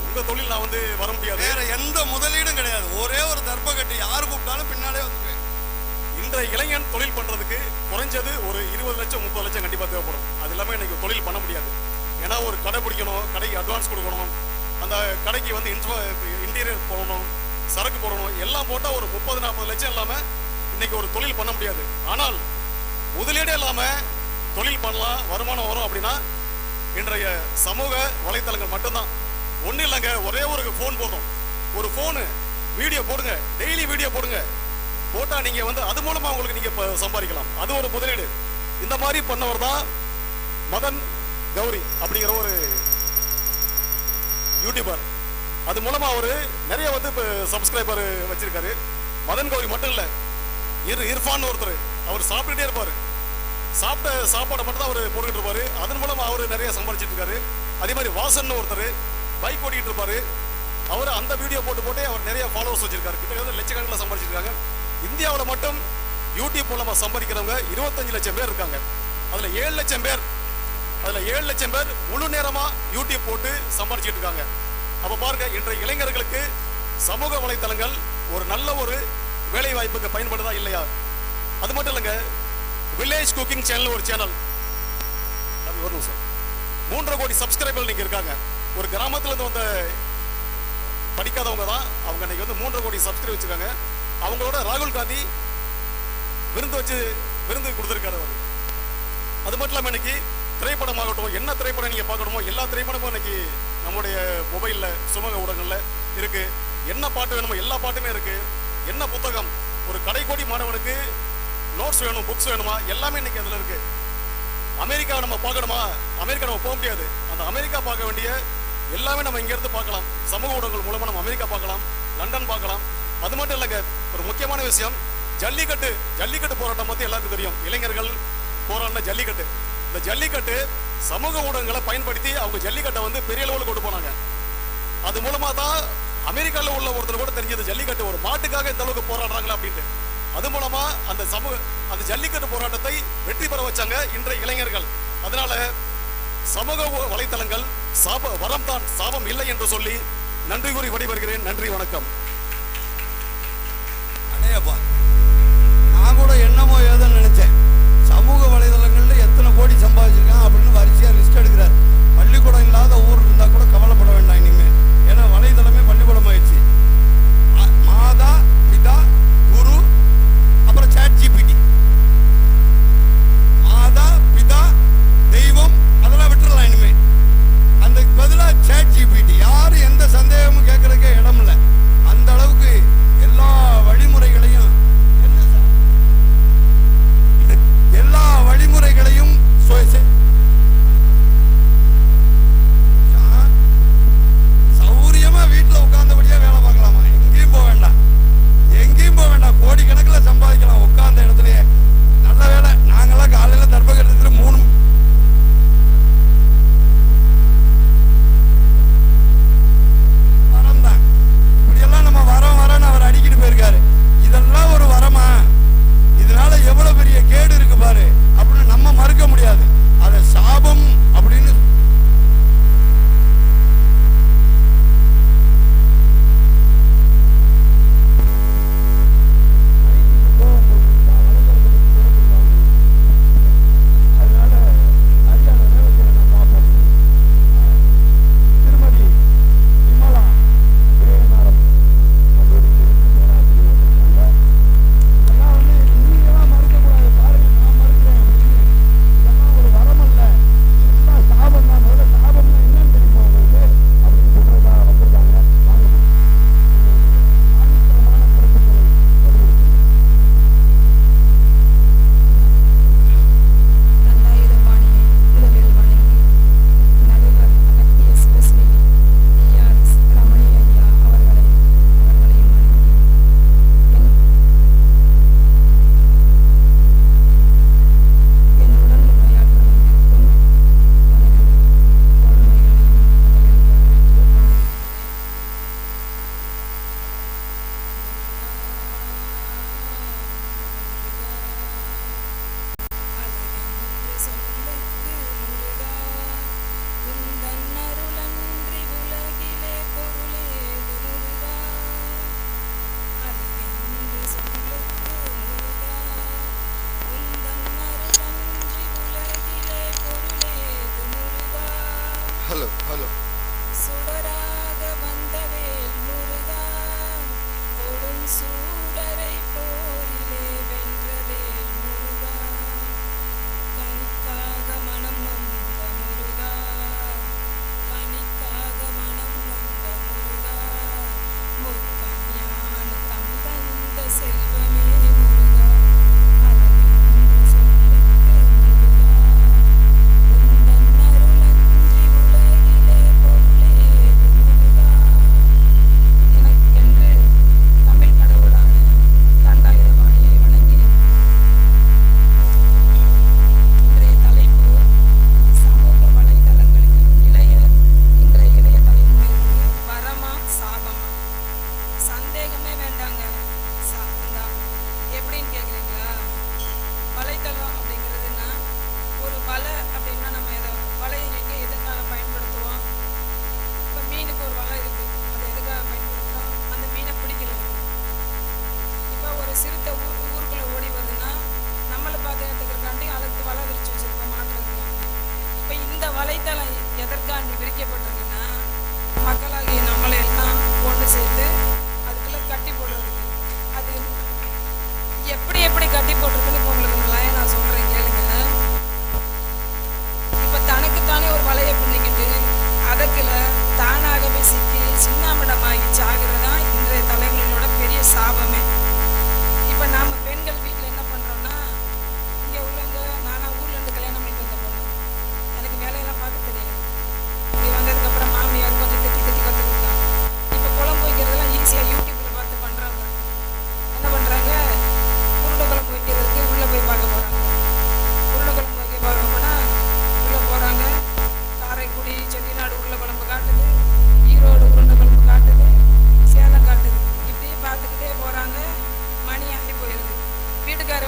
உங்க தொழில் நான் வந்து வர முடியாது, வேற எந்த முதலீடும் கிடையாது. ஒரே ஒரு தர்ப்பக்கட்டு, யாரு கூப்பிட்டாலும் பின்னாலே வந்துருவேன். இன்றைய இளைஞன் தொழில் பண்றதுக்கு குறைஞ்சது ஒரு 20 லட்சம் 30 லட்சம் கண்டிப்பா தேவைப்படும். அது இல்லாம இன்னைக்கு தொழில் பண்ண முடியாது. ஏன்னா ஒரு கடை பிடிக்கணும், கடைக்கு அட்வான்ஸ் கொடுக்கணும், அந்த கடைக்கு வந்து இன்டீரியர் போடணும், சரக்கு போடணும், எல்லாம் போட்டா ஒரு 30-40 லட்சம் இல்லாம இன்னைக்கு ஒரு தொழில் பண்ண முடியாது. ஆனால் முதலீடே இல்லாம தொழில் பண்ணலாம், வருமானம் வரும் அப்படின்னா இன்றைய சமூக வலைத்தளங்கள் மட்டும்தான். ஒன்றும் இல்லைங்க, ஒரே ஒரு ஃபோன் போடுறோம், ஒரு ஃபோனு வீடியோ போடுங்க, டெய்லி வீடியோ போடுங்க, போட்டா நீங்க வந்து அது மூலமா உங்களுக்கு நீங்க சம்பாதிக்கலாம். அது ஒரு முதலீடு. இந்த மாதிரி பண்ணவர் தான் மதன் கௌரி அப்படிங்கிற ஒரு யூடியூபர். அது மூலமா அவரு நிறைய வந்து சப்ஸ்கிரைபர் வச்சிருக்காரு. மதன் கௌரி மட்டும் இல்ல, இர்ஃபான் ஒருத்தர், அவர் சாப்பிட்டுட்டே இருப்பாரு, சாப்பிட்ட சாப்பாடை மட்டும் தான் அவர் போட்டுக்கிட்டு இருப்பாரு. அதன் மூலமா அவரு நிறைய சம்பாதிச்சிட்டு இருக்காரு. அதே மாதிரி வாசன் ஒருத்தர் பைக் ஓட்டிட்டு இருப்பாரு, அவர் அந்த வீடியோ போட்டு அவர் நிறைய ஃபாலோவர்ஸ் வச்சிருக்காரு. கிட்டத்தட்ட லட்சக்கணக்கில் சம்பாதிச்சிருக்காங்க. இந்தியாவில் மட்டும் யூடியூப் மூலமா சம்பாதிக்கிறவங்க 25 லட்சம் பேர் இருக்காங்க. அதுல 7 லட்சம் பேர் முழு நேரமா யூடியூப் போட்டு சம்பாதிச்சிட்டு இருக்காங்க. அப்ப பாருங்க, இன்றைய இளைஞர்களுக்கு சமூக வலைத்தளங்கள் ஒரு நல்ல ஒரு வேலை வாய்ப்புக்கு பயன்படுதா இல்லையா? அது மட்டும் இல்லைங்க, வில்லேஜ் குக்கிங் சேனல் ஒரு சேனல், 3.5 கோடி சப்ஸ்கிரைபர் நீங்க இருக்காங்க. ஒரு கிராமத்துல இருந்து வந்த படிக்காதவங்க தான் அவங்க இன்னைக்கு வந்து 3.5 கோடி சப்ஸ்கிரைப் வச்சிருக்காங்க. அவங்களோட ராகுல் காந்தி விருந்து கொடுத்திருக்காரு அவர். அது மட்டும் இல்லாம இன்னைக்கு திரைப்படமாகட்டும், என்ன திரைப்படம் நீங்க பார்க்கணுமோ எல்லா திரைப்படமும் இன்னைக்கு நம்முடைய மொபைல்ல சமூக ஊடகங்கள்ல இருக்கு. என்ன பாட்டு வேணுமோ எல்லா பாட்டுமே இருக்கு. என்ன புத்தகம், ஒரு கடைக்கோடி மாணவனுக்கு நோட்ஸ் வேணும், புக்ஸ் வேணுமா, எல்லாமே இன்னைக்கு அதுல இருக்கு. அமெரிக்கா நம்ம பார்க்கணுமா, அமெரிக்கா நம்ம போக முடியாது. அந்த அமெரிக்கா பார்க்க வேண்டிய எல்லாமே நம்ம இங்க இருந்து பார்க்கலாம். சமூக ஊடகங்கள் மூலமா நம்ம அமெரிக்கா பார்க்கலாம், லண்டன் பார்க்கலாம். அது மட்டும் இல்லைங்க, ஒரு முக்கியமான விஷயம், ஜல்லிக்கட்டு போராட்டம் பத்தி எல்லாருக்கும் தெரியும். இளைஞர்கள் போராடின ஜல்லிக்கட்டு. இந்த ஜல்லிக்கட்டு சமூக ஊடகங்களை பயன்படுத்தி அவங்க ஜல்லிக்கட்டை வந்து பெரிய அளவில் கொண்டு போனாங்க. அது மூலமா தான் அமெரிக்காவில் உள்ள ஒருத்தர் கூட தெரிஞ்சது ஜல்லிக்கட்டு ஒரு மாட்டுக்காக இந்த அளவுக்கு போராடுறாங்களா அப்படின்ட்டு. அது மூலமா அந்த ஜல்லிக்கட்டு போராட்டத்தை வெற்றி பெற வச்சாங்க இன்றைய இளைஞர்கள். அதனால சமூக வலைத்தளங்கள் வரம் தான், சாபம் இல்லை என்று சொல்லி நன்றி கூறி விடைபெறுகிறேன். நன்றி, வணக்கம். அடையப்பா, நான் கூட என்னமோ ஏதோன்னு நினைச்சேன். சமூக வலைதளங்கள்ல எத்தனை கோடி சம்பாதிச்சிருக்கான் அப்படின்னு வரிசையா லிஸ்ட் எடுக்கிறார். பள்ளிக்கூடம் இல்லாத ஊர் இருந்தா கூட கவலைப்பட வேண்டாம் இனிமே. ஏன்னா வலைதளமே பள்ளிக்கூடம் ஆயிடுச்சு. மாதா, பிதா, குரு, அப்புறம் சாட் ஜிபிடி. மாதா, பிதா, தெய்வம் அதெல்லாம் விட்டுறலாம் இனிமே. அந்த பதிலா சாட் ஜிபிடி. யாரும் எந்த சந்தேகமும் கேட்கறதுக்கே இடம் இல்லை. அந்த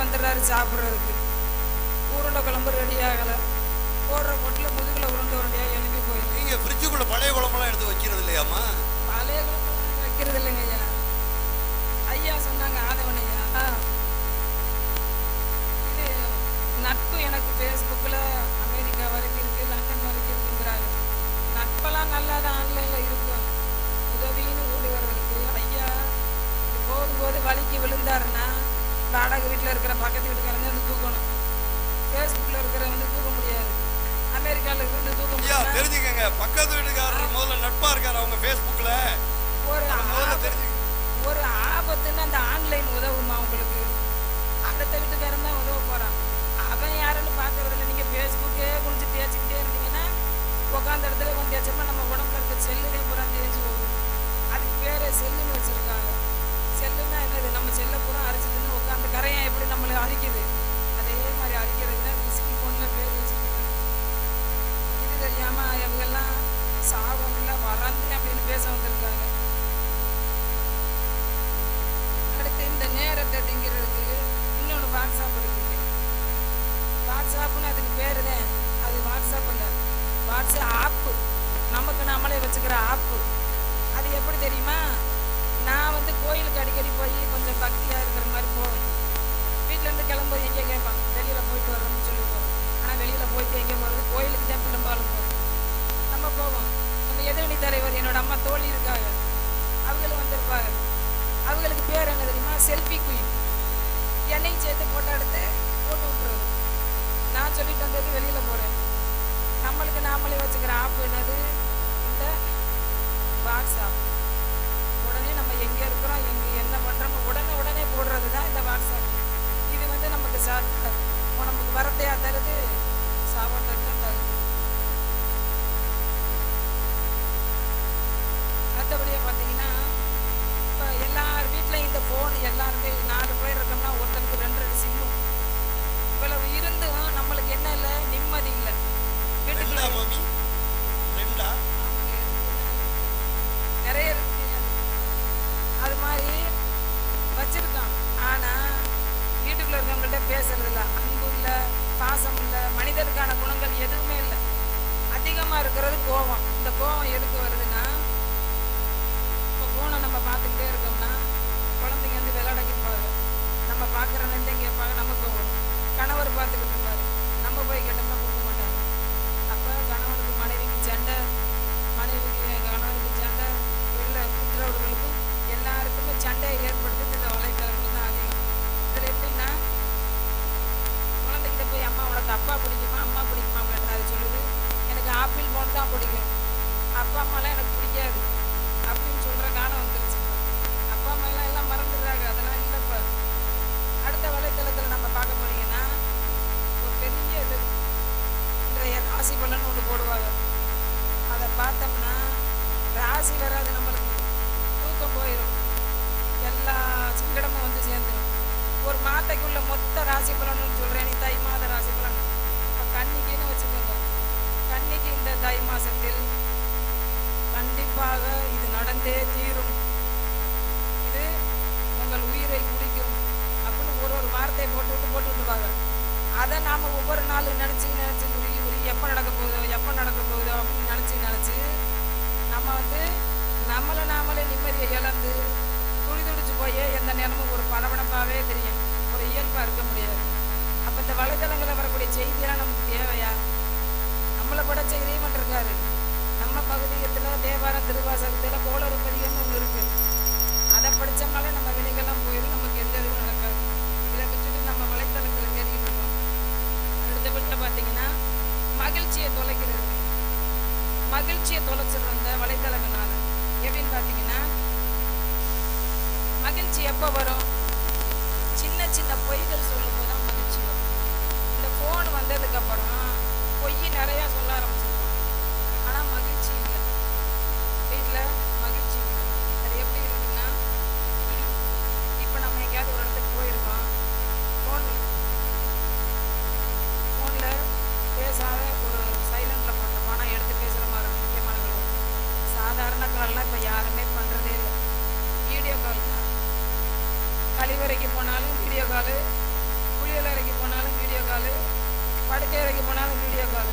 வந்துடுறாரு சாப்பிட்றதுக்கு. உருண்டை குழம்பு ரெடி ஆகலை. போடுற பொட்டில் முதுகில் உருண்டை உருண்டையாக எழுப்பி போயிடுது. நீங்க ஃப்ரிட்ஜுக்குள்ள பழைய குழம்பெல்லாம் எடுத்து வைக்கிறது இல்லையாம்மா? பழைய குழம்பு வைக்கிறது இல்லைங்க ஐயா. ஐயா சொன்னாங்க ஆதவன் ஐயா, இது நட்பு எனக்கு ஃபேஸ்புக்கில் அமெரிக்கா வரைக்கும் இருக்குது, லண்டன் வரைக்கும் இருக்குங்கிறாங்க. நட்பெல்லாம் நல்லா தான் ஆன்லைனில் இருக்கும், உதவின்னு ஓடி வர்றதுக்கு. ஐயா போகும்போது வலிக்கு விழுந்தாருன்னா வாடகை வீட்டில் இருக்கிற பக்கத்து வீட்டுக்காரங்க வந்து தூக்கணும். ஃபேஸ்புக்கில் இருக்கிற வந்து தூக்க முடியாது. அமெரிக்காவில் இருந்து தூக்க ஐயா முடியாது. தெரிஞ்சுக்கங்க, பக்கத்து வீட்டுக்காரர் முதல்ல நட்பா இருக்காரு அவங்க ஃபேஸ்புக்ல. ஒரு ஆபத்துன்னு அந்த ஆன்லைன் உதவுமா உங்களுக்கு? அடுத்த வீட்டுக்காரன் தான் உதவ போகிறான். அவன் யாருன்னு பார்க்கறதில்ல. நீங்கள் ஃபேஸ்புக்கே குளிச்சு தேய்ச்சிக்கிட்டே இருந்தீங்கன்னா உட்காந்த இடத்துல கொஞ்சம் தேய்ச்சோம்னா நம்ம உடம்புல இருக்க செல்லுனே பூரா தேய்ச்சி போகும். அதுக்கு பேர் செல்லுன்னு வச்சுருக்காங்க. செல்லுன்னா என்னது? நம்ம செல்லை பூரா அரைச்சிட்டுன்னு உட்காந்து கரையான் எப்படி நம்மளை அரிக்குது, அதே மாதிரி அரிக்கிறதுக்கு தான் விஸ்கி பொண்ணில் பேர் வச்சுருக்காங்க. இது தெரியாமல் அவங்கெல்லாம் சாவமில்ல வறந்து அப்படின்னு பேச வந்திருக்காங்க. அடுத்து இந்த நேரத்தை திங்கிறதுக்கு இன்னொன்று வாட்ஸ்அப் இருக்குது. வாட்ஸ்அப்னு அதுக்கு பேர் தான். அது வாட்ஸ்அப் இல்லை, வாட்ஸ்அப் ஆப்பு. நமக்கு நம்மளே வச்சுக்கிற ஆப்பு. அது எப்படி தெரியுமா? நான் வந்து கோயிலுக்கு அடிக்கடி போய் கொஞ்சம் பக்தியாக இருக்கிற மாதிரி போவேன். வீட்டிலேருந்து கிளம்பும்போது எங்கே கேட்பாங்க, வெளியில் போயிட்டு வர்றோம்னு சொல்லி போகிறோம். ஆனால் வெளியில் போயிட்டு எங்கே போகிறது? கோயிலுக்கு தான் பெரும்பாலும் போகிறோம். நம்ம போவோம். நம்ம எதிரணி தலைவர் என்னோட அம்மா தோழி இருக்காங்க, அவங்களும் வந்திருப்பாங்க. அவங்களுக்கு பேர் என்ன தெரியுமா? Selfie queen. என்னையும் சேர்த்து ஃபோட்டோ எடுத்து போட்டு விட்டுறது. நான் சொல்லிட்டு வந்தது வெளியில் போகிறேன். நம்மளுக்கு நாமளே வச்சுக்கிற ஆப் என்னது? இந்த வாட்ஸ்அப். உடனே நம்ம எங்கே இருக்கிறோம், எங்கே என்ன பண்ணுறோமோ உடனே போடுறது தான் இந்த வாட்ஸ்அப். இது வந்து நமக்கு உடம்புக்கு வரத்தையா தருது, சாப்பாட்டையும் தருது. அடுத்தபடியாக பார்த்தீங்கன்னா இப்போ எல்லார் வீட்லையும் இந்த ஃபோன் எல்லாருமே 4 பேர் இருக்கோம்னா ஒருத்தருக்கு 2 சிம்மு. இவ்வளவு இருந்தும் நம்மளுக்கு என்ன இல்லை? நிம்மதி இல்லை. வீட்டுக்குள்ள மாமி ரெண்டா நிறைய இருக்கு. அது மாதிரி வச்சிருக்கான். ஆனால் வீட்டுக்குள்ள இருக்கவங்கள்ட்ட பேசுறது இல்லை, அன்பு இல்லை, பாசம் இல்லை, மனிதனுக்கான குணங்கள் எதுவுமே இல்லை. அதிகமாக இருக்கிறது கோபம். இந்த கோபம் எதுக்கு வருதுன்னா, இப்போ ஃபோனை நம்ம பார்த்துக்கிட்டே இருக்கோம்னா குழந்தைங்க வந்து விளையாடிப்பாங்க. நம்ம பார்க்குறோன்னு கேட்பாங்க, நமக்கு வரும். கணவர் பார்த்துக்கிட்டு இருப்பாரு, நம்ம போய் கேட்டோம்னா கொடுக்க மாட்டாங்க. அப்போ கணவனுக்கு மனைவிக்கு சண்டை, மனைவிக்கு கணவனுக்கு சண்டை, இல்லை புற்றவர்களுக்கும் எல்லாருக்குமே சண்டையை ஏற்படுத்துது இந்த வலைத்தளங்கள் தான் அதிகம். இதில் எப்படின்னா, குழந்தைகிட்ட போய் அம்மா உனக்கு அப்பா பிடிக்குமா அம்மா பிடிக்குமா அப்படின்னு அது சொல்லுது, எனக்கு ஆப்பிள் ஃபோன் தான் பிடிக்கும், அப்பா அம்மாலாம் எனக்கு பிடிக்காது அப்படின்னு சொல்கிற காலம் வந்துருச்சு. அப்பா அம்மாலாம் எல்லாம் மறந்துடுறாங்க, அதெல்லாம் இல்லைப்பா. அடுத்த வலைத்தளத்தில் நம்ம பார்க்க போனீங்கன்னா ஒரு பெரிய இது இன்றைய ராசி பலன்னு ஒன்று போடுவாங்க. அதை பார்த்தோம்னா ராசி வராது, நம்மளுக்கு தூக்கம் போயிடும், எல்லா சங்கடமும் வந்து சேர்ந்துடும். ஒரு மாத்தைக்குள்ள மொத்த ராசி பலன்னு சொல்கிறேன், நீ தை மாத ராசி பலன். இப்போ கன்னிக்குன்னு வச்சுக்கோங்க. கன்னிக்கு இந்த தை மாதத்தில் கண்டிப்பாக இது நடந்தே தீரும், இது உங்கள் உயிரை குடிக்கும் அப்படின்னு ஒரு வார்த்தையை போட்டுவிட்டுருவாங்க. அதை நாம் ஒவ்வொரு நாளும் நினச்சி உருகி எப்போ நடக்க போகுதோ அப்படின்னு நினச்சி நம்ம வந்து நம்மளை நாமளே நிம்மதியை இழந்து துடிச்சு போய் எந்த நேரமும் ஒரு படபடப்பாகவே தெரியும், ஒரு இயல்பாக இருக்க முடியாது. அப்போ இந்த வலைதளங்களில் வரக்கூடிய செய்தியெல்லாம் நமக்கு தேவையா? நம்மளை படைச்ச இறைவன் இருக்காரு. நம்ம பகுதியத்தில் தேவாரம் திருவாசகத்தில் கோளறு பதிகம்னு ஒன்று இருக்குது. அதை படித்தோம்னாலே நம்ம வினைகள்லாம் போயிடும், நமக்கு எந்த இதுவும் நடக்காது. இதை வச்சுட்டு நம்ம வலைத்தளத்தில் தேடிக்கிட்டு இருக்கோம். அடுத்தபடியாக பார்த்தீங்கன்னா மகிழ்ச்சியை தொலைக்கிறது. மகிழ்ச்சியை தொலைச்சிடுறோம் இந்த வலைத்தளங்களால். எப்படின்னு பார்த்தீங்கன்னா, மகிழ்ச்சி எப்போ வரும்? சின்ன சின்ன பொய்கள் சொல்லும் போது தான் மகிழ்ச்சி வரும். இந்த ஃபோன் வந்ததுக்கப்புறம் பொய் நிறையா சொல்ல ஆரம்பிச்சிருக்கோம், ஆனால் மகிழ்ச்சி இல்லை. வீட்டில் மகிழ்ச்சி இல்லை. அது எப்படி இருக்குன்னா, இப்போ நம்ம எங்கேயாவது ஒரு இடத்துக்கு போயிருக்கோம், ஃபோனில் பேசாத ஒரு சைலண்டில் போட்ட பணம் எடுத்து பேசுகிற மாதிரி முக்கியமான சாதாரண கால்லாம் இப்போ யாருமே பண்ணுறதே இல்லை. வீடியோ கால் தான். கழிவறைக்கு போனாலும் வீடியோ காலு, படுக்கை அறைக்கு போனாலும் வீடியோ கால்.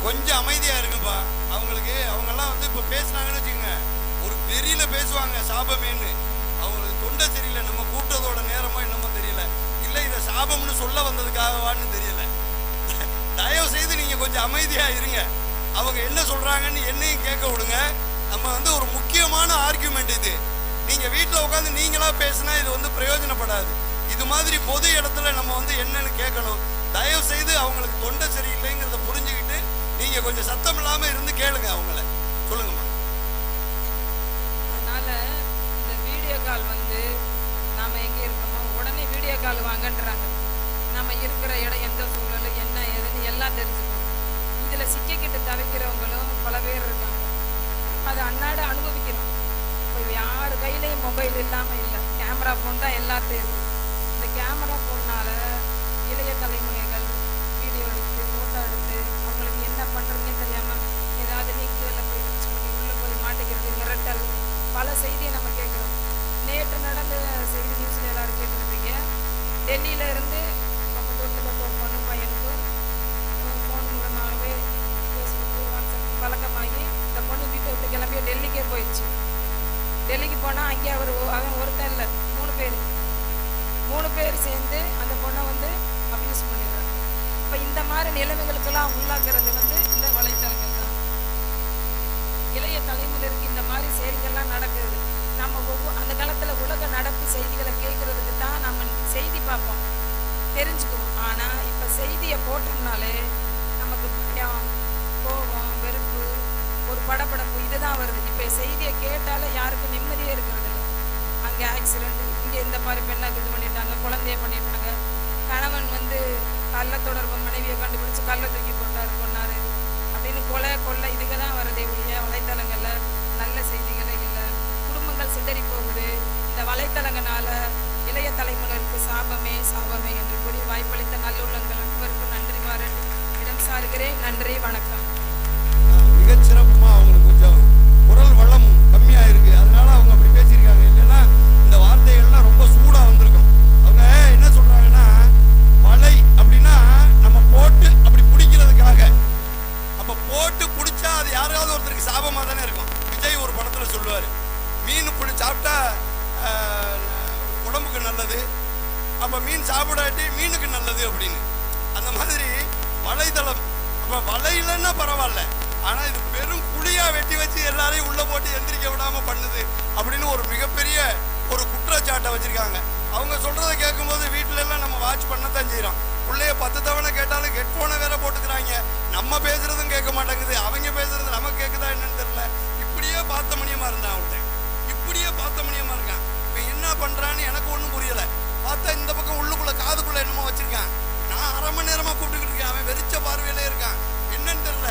கொஞ்சம் அமைதியா இருக்குப்பா. அவங்களுக்கு அவங்கெல்லாம் வந்து இப்ப பேசுனாங்கன்னு வச்சுக்கோங்க, ஒரு வெறியில பேசுவாங்க சாபமேன்னு. அவங்களுக்கு தொண்டை சரியில்லை, நம்ம கூப்பிட்டதோட நேரமோ என்னமோ தெரியல, இல்ல இதை சாபம்னு சொல்ல வந்ததுக்காகவான்னு தெரியல. தயவு செய்து நீங்க கொஞ்சம் அமைதியா இருங்க. அவங்க என்ன சொல்றாங்கன்னு என்னையும் கேட்க விடுங்க. நம்ம வந்து ஒரு முக்கியமான ஆர்கியூமெண்ட் இது. நீங்க வீட்டில் உட்காந்து நீங்களா பேசினா இது வந்து பிரயோஜனப்படாது. இது மாதிரி பொது இடத்துல நம்ம வந்து என்னன்னு கேட்கணும். தயவு செய்து அவங்களுக்கு தொண்டை சரியில்லைங்கிறத புரிஞ்சுக்கிட்டு நீங்க கொஞ்சம் சத்தம் இல்லாம இருந்து கேளுங்க அவங்கள. சொல்லுங்கம்மா. அதனால இந்த வீடியோ கால் வந்து நாம எங்க இருக்கோமோ உடனே வீடியோ கால் வாங்கன்றாங்க. நம்ம இருக்கிற இடம் எந்த சூழல் என்ன ஏதுன்னு எல்லாம் தெரிஞ்சுக்கணும். இதுல சிக்கிக்கிட்டு தவிக்கிறவங்களும் பல பேர் இருக்காங்க. அதை அன்னாட அனுபவிக்கிறோம். இப்போ யார் கையிலையும் மொபைல் இல்லாம இல்லை, கேமரா ஃபோன் தான் எல்லாத்தையும் இருக்கு. இந்த கேமரா ஃபோன்னால இளைய தலைமுறைகள் வீடியோ எடுத்து ஃபோட்டோ எடுத்து அவங்களுக்கு என்ன பண்ணுறதுனே தெரியாமல் ஏதாவது நீக்குகளில் போய் யூஸ் பண்ணி உள்ளே போய் மாட்டிக்கிறது, மிரட்டல், பல செய்தியை நம்ம கேட்குறோம். நேற்று நடந்த செய்தி நியூஸில் எல்லோரும் கேட்டுருப்பீங்க. டெல்லியில் இருந்து நம்ம தோட்டத்தில் ஒரு பொண்ணு பையனுக்கும் ஃபோன் மூலமாகவே ஃபேஸ்புக்கு வாட்ஸ்அப் பழக்கமாகி இந்த பொண்ணு வீட்டை விட்டு கிளம்பி டெல்லிக்கே போயிடுச்சு. டெல்லிக்கு போனால் அங்கே அவன் ஒருத்தன் இல்லை, 3 பேர் சேர்ந்து அந்த பொண்ணை வந்து அப்யூஸ் பண்ணிடுறாங்க. இப்போ இந்த மாதிரி நிலைமைகளுக்கெல்லாம் உள்ளாக்குறது வந்து இந்த வலைத்தளங்கள் தான். இளைய தலைமுறைக்கு இந்த மாதிரி செய்திகள்லாம் நடக்குது. நம்ம அந்த காலத்தில் உலக நடப்பு செய்திகளை கேட்கறதுக்கு தான் நம்ம செய்தி பார்ப்போம், தெரிஞ்சுக்குவோம். ஆனால் இப்போ செய்தியை போட்டோம்னாலே நமக்கு பயம், கோபம், வெறுப்பு, ஒரு படபடப்பு இதுதான் வருது. இப்போ செய்தியை கேட்டாலே யாருக்கும் நிம்மதியே இருக்கிறது இல்லை. அங்கே ஆக்சிடென்ட், இங்கே இந்த மாதிரி பெண்ணாக்கு இது பண்ணிட்டாங்க, குழந்தைய பண்ணிட்டாங்க, கணவன் வந்து கள்ள தொடர்பு மனைவியை கண்டுபிடிச்சு கள்ள தூக்கி கொண்டாரு அப்படின்னு கொலை இதுக்கு தான் வருதே ஒழிய வலைத்தளங்களில் நல்ல செய்திகளே இல்லை. குடும்பங்கள் சிதறி போகுது. இந்த வலைத்தளங்களால இளைய தலைமுறைக்கு சாபமே என்று கூறி வாய்ப்பளித்த நல்லுள்ளங்கள் அனைவருக்கும் நன்றி பாராட்டி இடம் சாருகிறேன். நன்றி, வணக்கம். மிகச்சிறப்புமா. அவங்களுக்கு கொஞ்சம் குரல் வளம் கம்மியா இருக்கு, அதனால அவங்க அப்படி பேசியிருக்காங்க. இல்லைன்னா இந்த வார்த்தைகள்லாம் ரொம்ப சூடா வந்திருக்கும். அவங்க என்ன சொல்றாங்கன்னா, வலை அப்படின்னா நம்ம போட்டு அப்படி பிடிக்கிறதுக்காக. அப்ப போட்டு பிடிச்சா அது யாராவது ஒருத்தருக்கு சாபமா தானே இருக்கும். விஜய் ஒரு படத்துல சொல்லுவாரு, மீன் பிடி சாப்பிட்டா உடம்புக்கு நல்லது, அப்ப மீன் சாப்பிடாட்டி மீனுக்கு நல்லது அப்படின்னு. அந்த மாதிரி வலைதளம். அப்ப வலையிலன்னா பரவாயில்ல, ஆனா இது பெரும் குழியா வெட்டி வச்சு எல்லாரையும் உள்ள போட்டு எந்திரிக்க விடாம பண்ணுது அப்படின்னு ஒரு மிகப்பெரிய ஒரு குற்றச்சாட்டை வச்சிருக்காங்க. அவங்க சொல்றதை கேட்கும்போது வீட்டுல எல்லாம் நம்ம வாட்ச் பண்ணத்தான் செய்யறோம். பிள்ளைய 10 தவணை கேட்டாலும் ஹெட்போனை வேற போட்டுக்கிறாங்க. நம்ம பேசுறதும் கேட்க மாட்டேங்குது, அவங்க பேசுறது நமக்கு கேட்குதா என்னன்னு தெரியல. இப்படியே பார்த்தமணியமா இருந்தான் அவன், இப்படியே பார்த்தமணியமா இருக்கான். இப்ப என்ன பண்றான்னு எனக்கு ஒன்றும் புரியல. பார்த்தா இந்த பக்கம் உள்ளுக்குள்ள காதுக்குள்ள என்னமோ வச்சிருக்கான். நான் 1/2 மணி நேரமா கூப்பிட்டுக்கிட்டு இருக்கேன், அவன் வெறிச்ச பார்வையிலே இருக்கான். என்னன்னு தெரியல,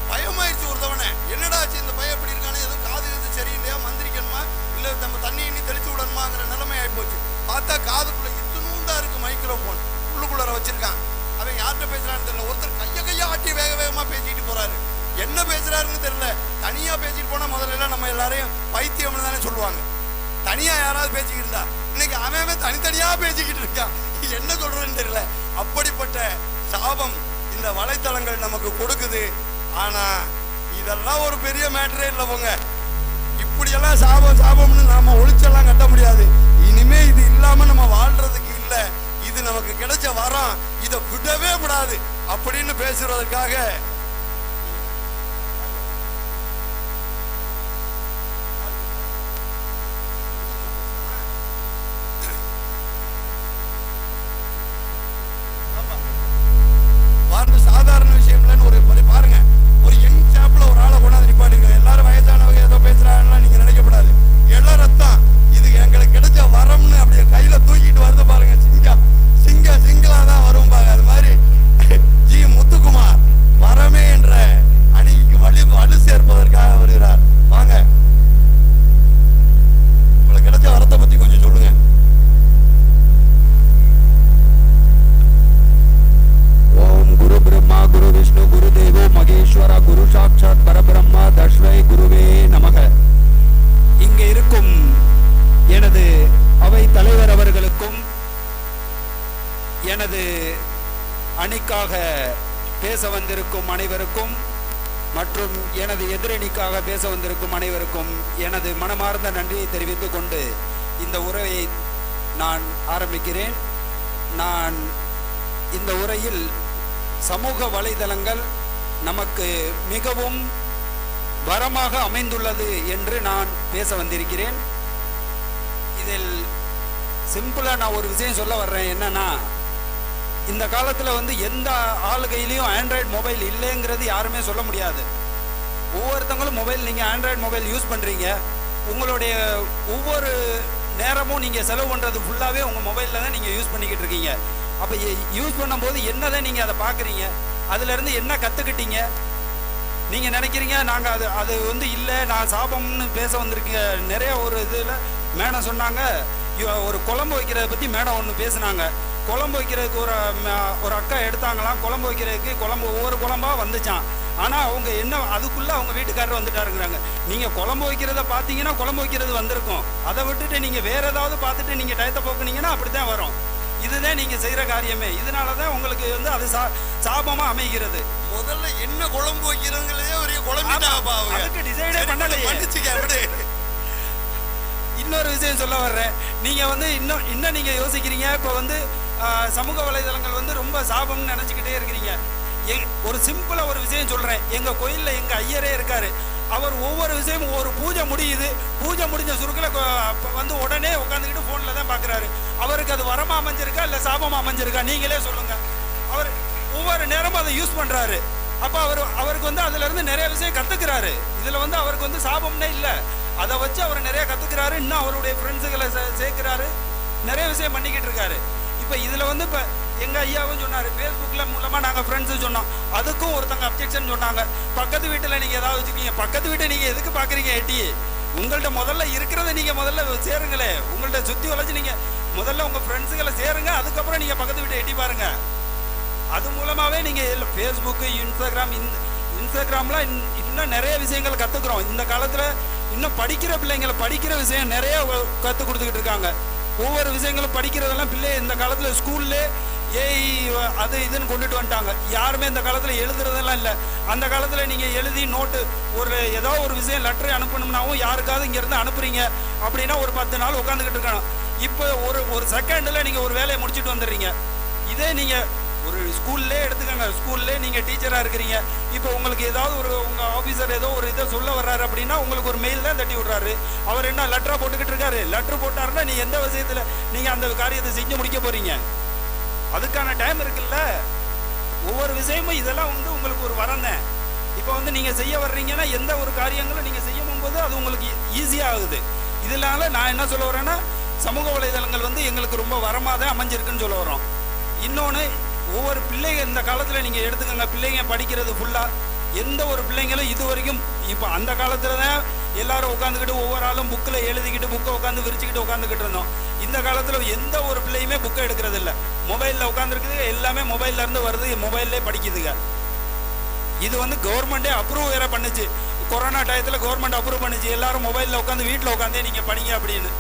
பயமாயிடுச்சு ஒரு தவணை. என்னடா ஆச்சு இந்த பையன் எப்படி இருக்கானே, எதுவும் காது எது சரியில்லையா, மந்திரிக்கணுமா இல்லை நம்ம தண்ணி எண்ணி தெளிச்சு விடணுமாங்கிற நிலைமை ஆகிப்போச்சு. பார்த்தா காதுக்குள்ள இத்துணுண்டா இருக்கு மைக்ரோஃபோன், உள்ளுக்குள்ளார வச்சிருக்கான். அவன் யார்கிட்ட பேசுறான்னு தெரியல. ஒருத்தர் கையை ஆட்டி வேகமா பேசிட்டு போறாரு. என்ன பேசுறாருன்னு தெரியல. தனியா பேசிட்டு போனா முதல்ல எல்லாம் நம்ம எல்லாரையும் பைத்தியம்னு தானே சொல்லுவாங்க. தனியா யாராவது பேசிக்கிட்டு இருந்தா, இன்னைக்கு அவன் தனித்தனியா பேசிக்கிட்டு இருக்கான். என்ன சொல்றதுன்னு தெரியல. அப்படிப்பட்ட சாபம் இந்த வலைத்தளங்கள் நமக்கு கொடுக்குது. ஆனா இதெல்லாம் ஒரு பெரிய மேட்டரே இல்லை போங்க. இப்படியெல்லாம் சாபம்னு நாம ஒளிச்செல்லாம் கட்ட முடியாது. இனிமே இது இல்லாம நம்ம வாழ்றதுக்கு இல்லை, இது நமக்கு கிடைச்ச வரம், இதை விடவே கூடாது அப்படின்னு பேசுறதுக்காக வாழ்ந்து சாதாரண விஷயம் இல்லைன்னு ஒரு பாருங்க. ஒரு யங் சாப்ல ஒரு ஆளை கொண்டாந்து நிப்பாட்டுங்க. எல்லாரும் வயசானவங்க ஏதோ பேசுறாங்கன்னா நீங்க நினைக்கப்படாது. ரத்தம் இது எங்களுக்கு கிடைச்ச வரம்னு அப்படியே கையில தூக்கிட்டு வருது பாருங்க. சிங்களா தான் வரும் பாருங்க. அது மாதிரி ஜி முத்துக்குமார் வரமே என்ற அணிக்கு வலு சேர்ப்பதற்காக வருகிறார். வாங்க, உங்களுக்கு கிடைச்ச வரத்தை பத்தி கொஞ்சம் சொல்லுங்க. ओम गुरु ब्रह्मा गुरु विष्णु गुरु देवो महेश्वर गुरु साक्षात परब्रह्मा तस्मै गुरुवे நமக. இங்கே இருக்கும் எனது அவை தலைவர் அவர்களுக்கும் எனது அணிக்காக பேச வந்திருக்கும் அனைவருக்கும் மற்றும் எனது எதிரணிக்காக பேச வந்திருக்கும் அனைவருக்கும் எனது மனமார்ந்த நன்றியை தெரிவித்துக் கொண்டு இந்த உரையை நான் ஆரம்பிக்கிறேன். நான் இந்த உரையில் சமூக வலைதளங்கள் நமக்கு மிகவும் வரமாக அமைந்துள்ளது என்று நான் பேச வந்திருக்கிறேன். இதில் சிம்பிளாக நான் ஒரு விஷயம் சொல்ல வர்றேன். என்னன்னா, இந்த காலத்தில் எந்த ஆளுகையிலையும் ஆண்ட்ராய்டு மொபைல் இல்லைங்கிறது யாருமே சொல்ல முடியாது. ஒவ்வொருத்தவங்களும் மொபைல், நீங்கள் ஆண்ட்ராய்டு மொபைல் யூஸ் பண்ணுறீங்க. உங்களுடைய ஒவ்வொரு நேரமும் நீங்கள் செலவு பண்ணுறது ஃபுல்லாகவே உங்கள் மொபைலில் தான் நீங்கள் யூஸ் பண்ணிக்கிட்டு இருக்கீங்க. அப்போ யூஸ் பண்ணும்போது என்ன தான் நீங்கள் அதை பார்க்குறீங்க, அதுலேருந்து என்ன கற்றுக்கிட்டீங்க? நீங்கள் நினைக்கிறீங்க நாங்கள் அது இல்லை, நான் சாபம்னு பேச வந்திருக்கீங்க. நிறைய ஒரு இதில் மேடம் சொன்னாங்க, ஒரு குழம்பு வைக்கிறத பற்றி மேடம் ஒன்று பேசுனாங்க. குழம்பு வைக்கிறதுக்கு ஒரு அக்கா எடுத்தாங்களாம். குழம்பு வைக்கிறதுக்கு ஒவ்வொரு குழம்பாக வந்துச்சான். ஆனால் அவங்க என்ன, அதுக்குள்ளே அவங்க வீட்டுக்காரர் வந்துட்டாருங்கிறாங்க. நீங்கள் குழம்பு வைக்கிறத பார்த்தீங்கன்னா குழம்பு வைக்கிறது வந்திருக்கும். அதை விட்டுட்டு நீங்கள் வேறு ஏதாவது பார்த்துட்டு நீங்கள் டயத்தை போக்குனீங்கன்னா அப்படி தான் வரும். இதுதான் நீங்கள் செய்கிற காரியமே. இதனால தான் உங்களுக்கு அது சாபமாக அமைகிறது. முதல்ல என்ன குழம்பு வைக்கிறதுங்கிறதே ஒரு குழம்பு டிசைடே பண்ணலையே. இன்னொரு விஷயம் சொல்ல வர்றேன். நீங்கள் இன்னும் நீங்கள் யோசிக்கிறீங்க. இப்போ சமூக வலைதளங்கள் ரொம்ப சாபம்னு நினச்சிக்கிட்டே இருக்கிறீங்க. ஒரு சிம்பிளாக ஒரு விஷயம் சொல்கிறேன். எங்கள் கோயிலில் எங்கள் ஐயரே இருக்கார். அவர் ஒவ்வொரு விஷயமும், ஒரு பூஜை முடியுது, பூஜை முடிஞ்ச சுருக்கில் உடனே உட்காந்துக்கிட்டு ஃபோனில் தான் பார்க்குறாரு. அவருக்கு அது வரமாக அமைஞ்சிருக்கா இல்லை சாபமாக அமைஞ்சிருக்கா? நீங்களே சொல்லுங்கள். அவர் ஒவ்வொரு நேரமும் அதை யூஸ் பண்ணுறாரு. அப்போ அவருக்கு அதுலேருந்து நிறைய விஷயம் கற்றுக்கிறாரு. இதில் அவருக்கு சாபம்னே இல்லை. அதை வச்சு அவர் நிறைய கற்றுக்கிறாரு. இன்னும் அவருடைய ஃப்ரெண்ட்ஸுகளை சேர்க்கிறாரு. நிறைய விஷயம் பண்ணிக்கிட்டு இருக்காரு. இப்போ இதில் இப்போ எங்கள் ஐயாவும் சொன்னார், ஃபேஸ்புக்கில் மூலமாக நாங்கள் ஃப்ரெண்ட்ஸு சொன்னோம். அதுக்கும் ஒருத்தங்க அப்ஜெக்ஷன் சொன்னாங்க. பக்கத்து வீட்டில் நீங்கள் ஏதாவது வச்சுருக்கீங்க, பக்கத்து வீட்டை நீங்கள் எதுக்கு பார்க்குறீங்க? எட்டி உங்கள்கிட்ட முதல்ல இருக்கிறத நீங்கள் முதல்ல சேருங்களே. உங்கள்கிட்ட சுற்றி வளைச்சு நீங்கள் முதல்ல உங்கள் ஃப்ரெண்ட்ஸுகளை சேருங்க. அதுக்கப்புறம் நீங்கள் பக்கத்து வீட்டை எட்டி பாருங்கள். அது மூலமாகவே நீங்கள் ஃபேஸ்புக்கு, இன்ஸ்டாகிராம்லாம் இன்னும் நிறைய விஷயங்கள் கற்றுக்குறோம். இந்த காலத்தில் இன்னும் படிக்கிற பிள்ளைங்களை படிக்கிற விஷயம் நிறைய கற்றுக் கொடுத்துக்கிட்டு இருக்காங்க. ஒவ்வொரு விஷயங்களும் படிக்கிறதெல்லாம் பிள்ளை இந்த காலத்தில் ஸ்கூல்லே ஏஐ அது இதுன்னு கொண்டுட்டு வந்துட்டாங்க. யாருமே இந்த காலத்தில் எழுதுறதெல்லாம் இல்லை. அந்த காலத்தில் நீங்கள் எழுதி நோட்டு ஏதோ ஒரு விஷயம் லெட்டர் அனுப்பணும்னாவும் யாருக்காவது இங்கேருந்து அனுப்புறீங்க அப்படின்னா ஒரு 10 நாள் உட்காந்துக்கிட்டு இருக்கணும். இப்போ ஒரு செகண்டில் நீங்கள் ஒரு வேலையை முடிச்சுட்டு வந்துடுறீங்க. இதே நீங்கள் ஒரு ஸ்கூல்லே எடுத்துக்கோங்க. ஸ்கூல்லே நீங்கள் டீச்சராக இருக்கிறீங்க. இப்போ உங்களுக்கு ஏதாவது உங்கள் ஆஃபீஸர் ஏதோ ஒரு இதை சொல்ல வர்றாரு அப்படின்னா உங்களுக்கு ஒரு மெயில் தான் தட்டி விட்றாரு. அவர் என்ன லெட்டராக போட்டுக்கிட்டு இருக்காரு? லெட்ரு போட்டாருன்னா நீ எந்த விஷயத்தில் நீங்கள் அந்த காரியத்தை செஞ்சு முடிக்க போகிறீங்க? அதுக்கான டைம் இருக்குல்ல. ஒவ்வொரு விஷயமும் இதெல்லாம் உங்களுக்கு ஒரு வரம் தான். இப்போ நீங்கள் செய்ய வர்றீங்கன்னா எந்த ஒரு காரியங்களும் நீங்கள் செய்யும் போது அது உங்களுக்கு ஈஸியாக ஆகுது. இதனால நான் என்ன சொல்ல வரேன்னா, சமூக வலைதளங்கள் எங்களுக்கு ரொம்ப வரமாக தான் அமைஞ்சிருக்குன்னு சொல்ல வரோம். இன்னொன்று, ஒவ்வொரு பிள்ளைங்க இந்த காலத்தில் நீங்கள் எடுத்துக்கோங்க. பிள்ளைங்க படிக்கிறது ஃபுல்லாக எந்த ஒரு பிள்ளைங்களும் இது வரைக்கும், இப்போ அந்த காலத்தில் தான் எல்லாரும் உட்காந்துக்கிட்டு ஒவ்வொரு ஆளும் புக்கில் எழுதிக்கிட்டு புக்கை உட்காந்து விரிச்சுக்கிட்டு உட்காந்துக்கிட்டு இருந்தோம். இந்த காலத்தில் எந்த ஒரு பிள்ளையுமே புக்கை எடுக்கிறது இல்லை. மொபைலில் உட்காந்துருக்குது. எல்லாமே மொபைல்லேருந்து வருது, மொபைல்லே படிக்குதுங்க. இது கவர்மெண்ட்டே அப்ரூவ் வேற பண்ணுச்சு. கொரோனா டயத்தில் கவர்மெண்ட் அப்ரூவ் பண்ணுச்சு, எல்லாரும் மொபைலில் உட்காந்து வீட்டில் உட்காந்தே நீங்கள் படிங்க அப்படின்னு.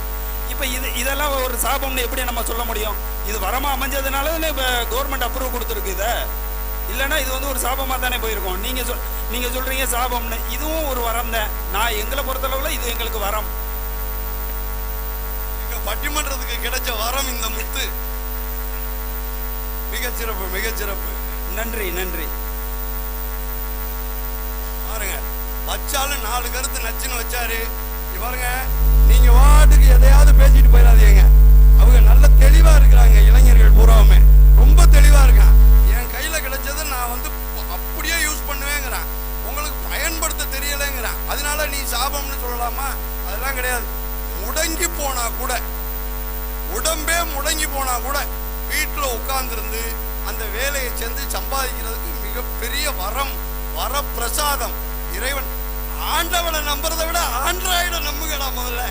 இப்போ இதெல்லாம் ஒரு சாபம்னு எப்படி நம்ம சொல்ல முடியும்? இது வரமாக அமைஞ்சதுனால இப்போ கவர்மெண்ட் அப்ரூவ் கொடுத்துருக்கு. இதை இல்லைன்னா இது ஒரு சாபமாக தானே போயிருக்கோம். நீங்கள் சொல்கிறீங்க சாபம்னு. இதுவும் ஒரு வரம் தான். நான் எங்களை பொறுத்தளவில் இது எங்களுக்கு வரம். எங்கள் பட்டிமன்றத்துக்கு கிடைச்ச வரம் இந்த முத்து. மிகச்சிறப்பு, மிகச்சிறப்பு. நன்றி, நன்றி. பாருங்க, வச்சாலும் 4 கருத்து நச்சுன்னு வச்சாரு. பாருங்க, நீங்க வாட்டுக்கு எதையாவது பேசிட்டு போயிடாதீங்க. அவங்க நல்ல தெளிவா இருக்கிறாங்க. இளைஞர்கள் பூராவுமே ரொம்ப தெளிவா இருக்கான். என் கையில கிடைச்சதை நான் அப்படியே யூஸ் பண்ணுவேங்கிறேன். உங்களுக்கு பயன்படுத்த தெரியலைங்கிறேன். அதனால நீ சாபம்னு சொல்லலாமா? அதெல்லாம் கிடையாது. முடங்கி போனா கூட, உடம்பே முடங்கி போனா கூட வீட்டில் உட்கார்ந்துருந்து அந்த வேலையை செஞ்சு சம்பாதிக்கிறதுக்கு மிகப்பெரிய வரப்பிரசாதம். இறைவன் ஆண்டவனை நம்புறதை விட ஆண்ட்ராய்டை நம்புங்கடா முதல்ல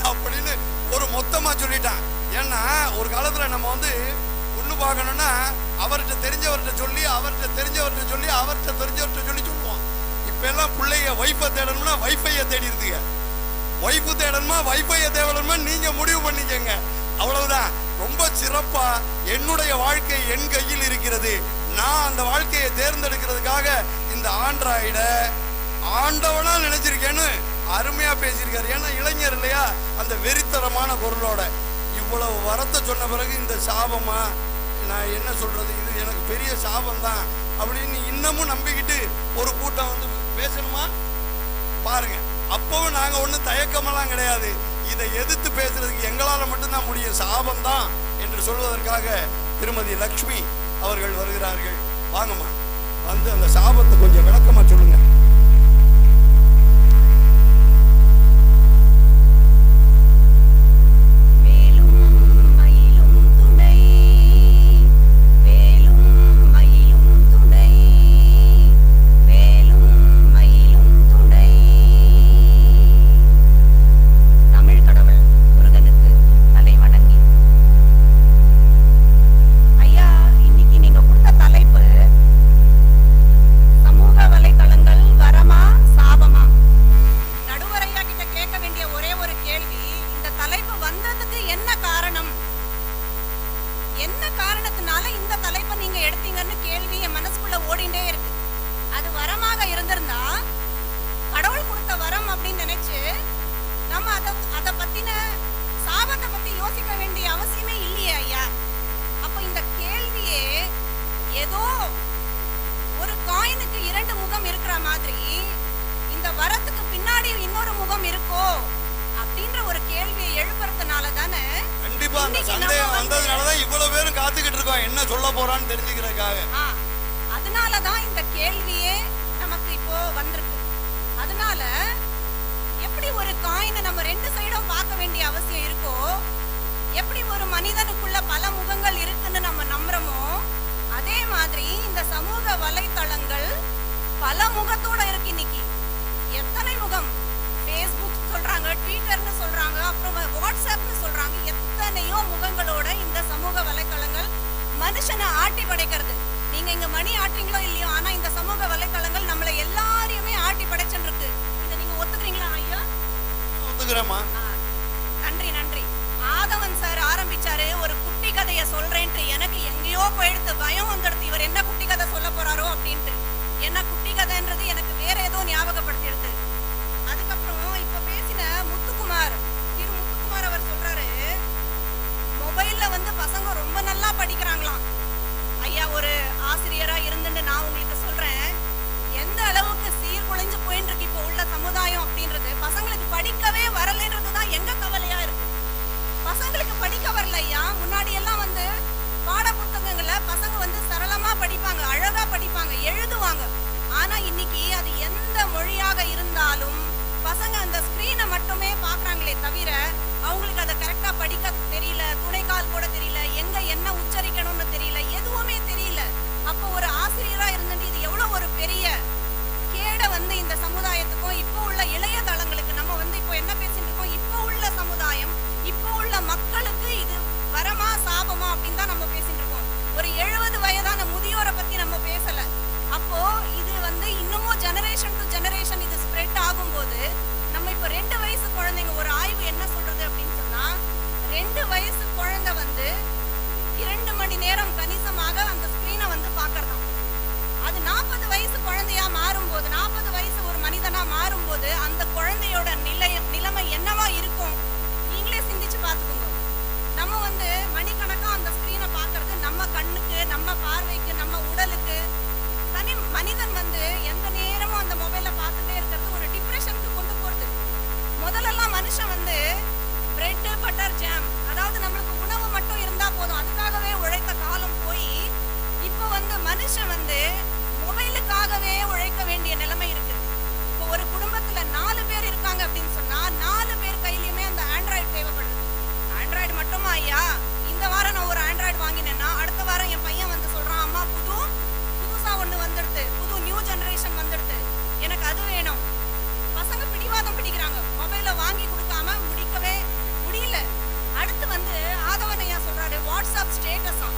அப்படின்னு ஒரு மொத்தமா சொல்லிட்டான். ஏன்னா ஒரு காலத்துல நம்ம ஒண்ணு பார்க்கணும்னா அவர்கிட்ட தெரிஞ்சவர்கிட்ட சொல்லி சொல்லுவோம். இப்ப எல்லாம் பிள்ளைங்க வைஃபை தேடணும்னா வைஃபையை தேடிடுதுங்க. வைஃபு தேடணுமா வைஃபையை தேடணுமா நீங்க முடிவு பண்ணிக்கங்க. அவ்வளவுதான். ரொம்ப சிறப்பா என்னுடைய வாழ்க்கை என் கையில் இருக்கிறது, நான் அந்த வாழ்க்கையை தேர்ந்தெடுக்கிறதுக்காக இந்த ஆண்ட்ராய்டை ஆண்டவனா நினைச்சிருக்கேன்னு அருமையா பேசியிருக்காரு. ஏன்னா இளைஞர் இல்லையா, அந்த வெறித்தரமான குரலோட இவ்வளவு வரத்தை சொன்ன பிறகு இந்த சாபமா, நான் என்ன சொல்றது, இது எனக்கு பெரிய சாபம் தான் அப்படின்னு இன்னமும் நம்பிக்கிட்டு ஒரு கூட்டம் வந்து பேசணுமா பாருங்க. அப்பவும் நாங்க ஒன்றும் தயக்கமெல்லாம் கிடையாது. இதை எதிர்த்து பேசுறதுக்கு எங்களால மட்டும்தான் முடியும். சாபம் தான் என்று சொல்வதற்காக திருமதி லக்ஷ்மி அவர்கள் வருகிறார்கள். வாங்கம்மா, வந்து அந்த சாபத்தை கொஞ்சம் விளக்கமா சொல்லுங்க. என்ன சொல்ல போறான்னு தெரிஞ்சுக்கிறதுக்காக. அதனாலதான் இந்த கேள்வியே நமக்கு இப்போ வந்திருக்கு. அதனால எப்படி ஒரு காயினை நம்ம ரெண்டு சைடும் பார்க்க வேண்டிய அவசியம் இருக்கோ, எப்படி ஒரு மனிதனுக்குள்ள பல முகங்கள் இருக்குன்னு நம்ம நம்புறோமோ, அதே மாதிரி இந்த சமூக வலைத்தளங்கள் பல முகத்தோட இருக்கு. இன்னைக்கு எத்தனை முகம், Facebook சொல்றாங்க, ட்விட்டர்னு சொல்றாங்க, அப்புறம் வாட்ஸ்அப்னு சொல்றாங்க, எத்தனையோ முகங்களோட இந்த சமூக வலைத்தளங்கள் மனுஷனை ஆட்டி படைக்கிறது. நீங்க இங்க மணி ஆட்டுறீங்களோ இல்லையோ, ஆனா இந்த சமூக வலைத்தளங்கள் நம்மளை எல்லாரையுமே ஆட்டி படைச்சுன்னு இருக்கு. இதை நீங்க ஒத்துக்கிறீங்களா ஐயா? ஒத்துக்கிறேம்மா. நன்றி நன்றி. ஆதவன் சார் ஆரம்பிச்சாரு ஒரு குட்டி கதையை சொல்றேன்ட்டு. எனக்கு எங்கேயோ போயிடுத்து, பயம் வந்துடுது, இவர் என்ன குட்டி கதை சொல்ல போறாரோ அப்படின்ட்டு. என்ன குட்டி கதைன்றது எனக்கு வேற ஏதோ ஞாபகப்படுத்தி எடுத்து. அதுக்கப்புறம் இப்ப பேசின முத்துக்குமார், திரு முத்துக்குமார் அவர் சொல்றாரு, மொபைல்ல வந்து பசங்க ரொம்ப நல்லா படிக்கிறாங்களாம். ஐயா, ஒரு ஆசிரியரா இருந்துட்டு நான் உங்களுக்கு சொல்றேன், எந்த அளவுக்கு சீர்குலைஞ்சு போயிட்டு இருக்கு இப்போ உள்ள சமுதாயம் அப்படின்றது. பசங்களுக்கு படிக்கவே வரலன்றதுதான் எங்க கவலையா இருக்கு. பசங்களுக்கு படிக்க வரல ஐயா. முன்னாடி எல்லாம் வந்து பாட புத்தகங்களை பசங்க வந்து சரளமா படிப்பாங்க, அழகா படிப்பாங்க, எழுதுவாங்க. ஆனா இன்னைக்கு அது எந்த மொழியாக இருந்தாலும் பசங்க அந்த ஸ்கிரீனை மட்டுமே பாக்குறாங்களே தவிர அவங்களுக்கு அதை கரெக்டா படிக்க தெரியல, துணைக்கால் கூட தெரியல, எங்க என்ன உச்சரிக்கணும்னு தெரியல, எதுவுமே தெரியல. அப்போ ஒரு ஆசிரியரா இருந்துட்டு இது எவ்வளவு ஒரு பெரிய கேட வந்து இந்த சமுதாயத்துக்கும் இப்போ உள்ள இளைய தளங்களுக்கு நம்ம வந்து இப்போ என்ன பேசிட்டு இருக்கோம், இப்போ உள்ள சமுதாயம், இப்போ உள்ள மக்களுக்கு இது வரமா சாபமா அப்படின்னு தான் நம்ம பேசிட்டு இருக்கோம். ஒரு 70 வயதான முதியோரை பத்தி நம்ம பேசல. அப்போ இது வந்து இன்னமும் ஜெனரேஷன் டு ஜெனரேஷன் இது ஸ்ப்ரெட் ஆகும்போது நம்ம இப்ப 2 வயசு குழந்தைங்க, ஒரு ஆய்வு என்ன சொல்றது அப்படின்னு சொன்னா, 2 வயசு குழந்தை வந்து 2 மணி நேரம் கணிசமாக அந்த ஸ்கிரீனை வந்து பாக்குறதாம். அது 40 வயசு குழந்தையா மாறும்போது, 40 வயசு ஒரு மனிதனா மாறும்போது அந்த குழந்தையோட நிலைமை என்னவா இருக்கும் நீங்களே சிந்திச்சு பார்த்துக்கோங்க. நம்ம வந்து மணிக்கணக்கா அந்த ஸ்கிரீனை பாக்குறது நம்ம கண்ணுக்கு, நம்ம பார்வைக்கு, நம்ம உடலுக்கு, தனி மனிதன் வந்து எந்த நேரமும் அந்த மொபைல பார்த்துட்டே இருக்கிறது ஒரு டிப்ரெஷனுக்கு கொண்டு போறது. முதல்லலாம் மனுஷன் வந்து பிரெட் பட்டர் ஜாம், அதாவது நம்மளுக்கு உணவு மட்டும் இருந்தா போதும், அதுக்காகவே உழைத்த காலம் போய் இப்போ வந்து மனுஷன் வந்து மொபைலுக்காகவே உழைக்க வேண்டிய நிலைமை இருக்கு. இப்போ ஒரு குடும்பத்துல 4 பேர் இருக்காங்க அப்படின்னு சொன்னா 4 பேர் கையிலயுமே அந்த ஆண்ட்ராய்டு தேவைப்படுது. ஆண்ட்ராய்டு மட்டுமா ஐயா, இந்த வாரம் நான் ஒரு ஆண்ட்ராய்டு வாங்கினேன்னா அடுத்த வாரம் என் பையன் வந்து சொல்றான், அம்மா புதுசா ஒண்ணு வந்துடுது, புது நியூ ஜெனரேஷன் வந்துடுது, எனக்கு அது வேணும். பசங்க பிடிவாதம் பிடிக்கிறாங்க, மொபைல வாங்கி கொடுக்காம முடிக்கவே முடியல. அடுத்து வந்து ஆதவனையா சொல்றாரு வாட்ஸ்அப் ஸ்டேட்டஸா,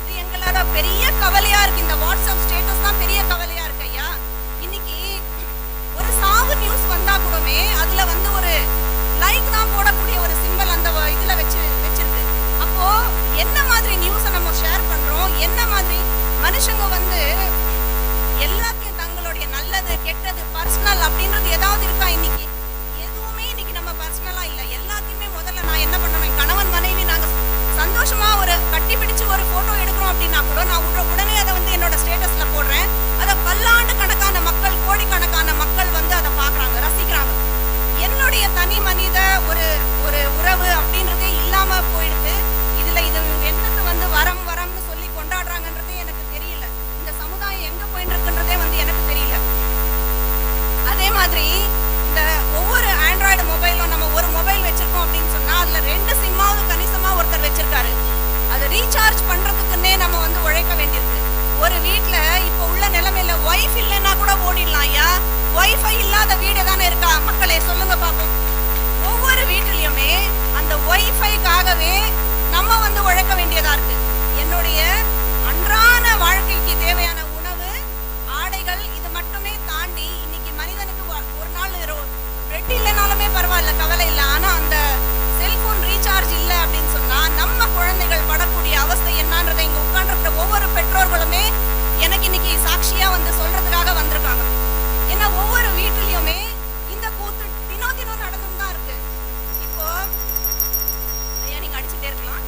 இது எங்களால பெரிய கவலையா இருக்கு. இந்த வாட்ஸ்அப் ஸ்டேட்டஸ் தான் பெரிய கவலையா இருக்கு ஐயா. இன்னைக்கு ஒரு சாவு நியூஸ் வந்தா கூடமே அதுல வந்து ஒரு லைக் தான் போடக்கூடிய ஒரு சிம்பல் அந்த இதுல வச்சிருக்கு. அப்போ என்ன மாதிரி நியூஸை நம்ம ஷேர் பண்றோம், என்ன மாதிரி மனுஷங்க வந்து எல்லாத்தையும் தங்களுடைய நல்லது கெட்டது பர்சனல் அப்படின்றது ஏதாவது இருக்கா இன்னைக்கு? எதுவுமே இன்னைக்கு நம்ம பர்சனலா இல்ல. எல்லாத்தையுமே முதல்ல நான் என்ன பண்ணுவேன், கணவன் மனைவி நாங்க சந்தோஷமா ஒரு கட்டி பிடிச்சு ஒரு போட்டோ எடுக்கிறோம் அப்படின்னா கூட நான் உடனே அதை வந்து என்னோட ஸ்டேட்டஸ்ல போடுறேன். அதை பல்லாண்டு கணக்கான மக்கள், கோடிக்கணக்கான மக்கள் வந்து அதை பாக்குறாங்க, ரசிக்கிறாங்க. என்னுடைய தனி மனித ஒரு ஒரு உறவு அப்படின்றதே இல்லாம போயிடுது. இதுல இது என்னத்தை வந்து வரம்னு சொல்லி கொண்டாடுறாங்கன்றதே எனக்கு தெரியல. இந்த சமுதாயம் எங்க போயிட்டு இருக்குன்றதே வந்து எனக்கு தெரியல. அதே மாதிரி இந்த ஒவ்வொரு ஆண்ட்ராய்டு மொபைலும் நம்ம ஒரு மொபைல் வச்சிருக்கோம் அப்படின்னு சொன்னா அதுல 2 சிம்மாவது கணிசமா ஒருத்தர் வச்சிருக்காரு. அதை ரீசார்ஜ் பண்றதுக்குன்னே நம்ம வந்து உழைக்க வேண்டியிருக்கு. ஒரு வீட்டுல இப்ப உள்ள நிலைமையில ஒய்ஃப் இல்லைன்னா கூட ஓடிடலாம். ஐயா, ஒய்ஃபை இல்லாத வீடு தானே இருக்கா? மக்களே சொல்லுங்க பாப்போம். ஒவ்வொரு வீட்டிலயுமே அந்த ஒய்ஃபைக்காகவே நம்ம வந்து உழைக்க வேண்டியதா இருக்கு. என்னுடைய அன்றாட வாழ்க்கைக்கு தேவையான உணவு, ஆடைகள், இது மட்டுமே தாண்டி இன்னைக்கு மனிதனுக்கு ஒரு நாள் ரெட் இல்லைனாலுமே பரவாயில்ல, கவலை இல்லை. ஆனா அந்த செல்போன் ரீசார்ஜ் இல்லை அப்படின்னு சொன்னா நம்ம குழந்தைகள் படக்கூடிய அவஸ்தை என்னன்றதை இங்க உட்கார்ந்துருக்கிற ஒவ்வொரு பெற்றோர்களுமே எனக்கு இன்னைக்கு சாட்சியா வந்து சொல்றதுக்காக வந்திருக்காங்க. ஏன்னா ஒவ்வொரு வீட்டிலயுமே இந்த கூத்து தினம் நடந்தும் தான் இருக்கு. இப்போ ஐயா நீங்க அடிச்சுட்டே இருக்கலாம்.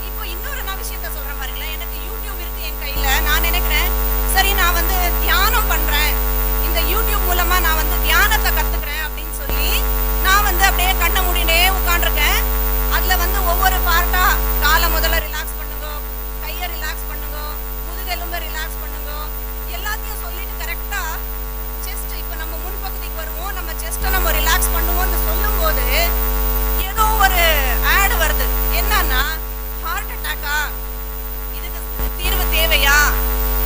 இப்போ இன்னொரு நான் விஷயத்த சொல்றேன் பாருங்களேன். எனக்கு யூடியூப் இருக்கு என் கையில. நான் நினைக்கிறேன் சரி நான் வந்து தியானம் பண்றேன், இந்த யூடியூப் மூலமா நான் வந்து தியானத்தை கத்துக்கிறேன் அப்படின்னு சொல்லி நான் வந்து அப்படியே கண்ணை மூடினே உட்காந்துருக்கேன். அதுல வந்து ஒவ்வொரு பார்ட்டா காலை முதல்ல ரிலாக்ஸ் பண்ணுங்க, கையை ரிலாக்ஸ் பண்ணுங்க, முதுகெலும்பை ரிலாக்ஸ் பண்ணுங்க, எல்லாத்தையும் சொல்லிட்டு கரெக்டா செஸ்ட், இப்போ நம்ம முன்பகுதிக்கு வருவோம், நம்ம செஸ்ட்டை நம்ம ரிலாக்ஸ் பண்ணுவோம்னு சொல்லும் போது ஏதோ ஒரு ஆட் வருது. என்னன்னா ஹார்ட் அட்டாக்கா, இதுக்கு தீர்வு தேவையா?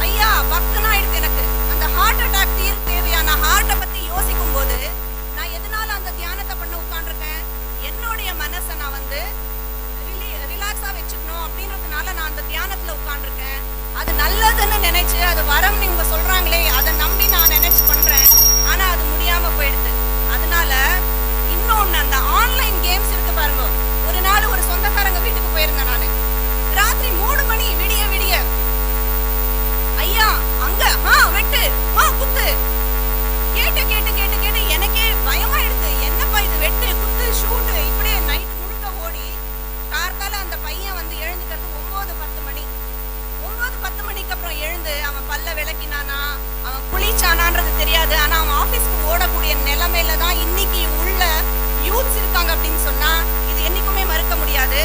ஐயா பக்தனா ஆயிடுது எனக்கு. அந்த ஹார்ட் அட்டாக் தீர்வு தேவையா? நான் ஹார்ட்டை பத்தி யோசிக்கும் போது நான் எதனால அந்த தியானத்தை பண்ண உட்காந்துருக்கேன், என்னுடைய மனசை நான் வந்து ரிலாக்ஸா வச்சுக்கணும் அப்படின்றதுனால நான் அந்த தியானத்துல உட்காந்துருக்கேன். அது நல்லதுன்னு நினைச்சு அது வரம் நீங்க சொல்றாங்களே அதை நம்பி நான் நினைச்சு பண்றேன். ஆனா அது முடியாம போயிடுது. அதனால இன்னொன்னு, அந்த ஆன்லைன் கேம்ஸ் இருக்கு பாருங்க. ஒரு நாள் ஒரு சொந்தக்காரங்க வீட்டுக்கு போயிருந்தேன் நானு. ராத்திரி 3 மணி விடிய ஐயா அங்க வெட்டு குத்து கேட்டு எனக்கே பயமாயிடுது. என்னப்பா இது, வெட்டு குத்து ஷூட்டு இப்படியே நைட் முழுக்க ஓடி கார்த்தால அந்த பையன் வந்து எழுந்துக்கிறது 9-10 மணி. 9-10 மணிக்கு அப்புறம் எழுந்து அவன் பல்ல விளக்கினானா, அவன் குளிச்சானான்றது தெரியாது. ஆனா அவன் ஆபீஸ்க்கு ஓடக்கூடிய நிலைமையில தான் இன்னைக்கு உள்ள யூத்ஸ் இருக்காங்க அப்படின்னு சொன்னா இது என்னைக்குமே மறுக்க முடியாது.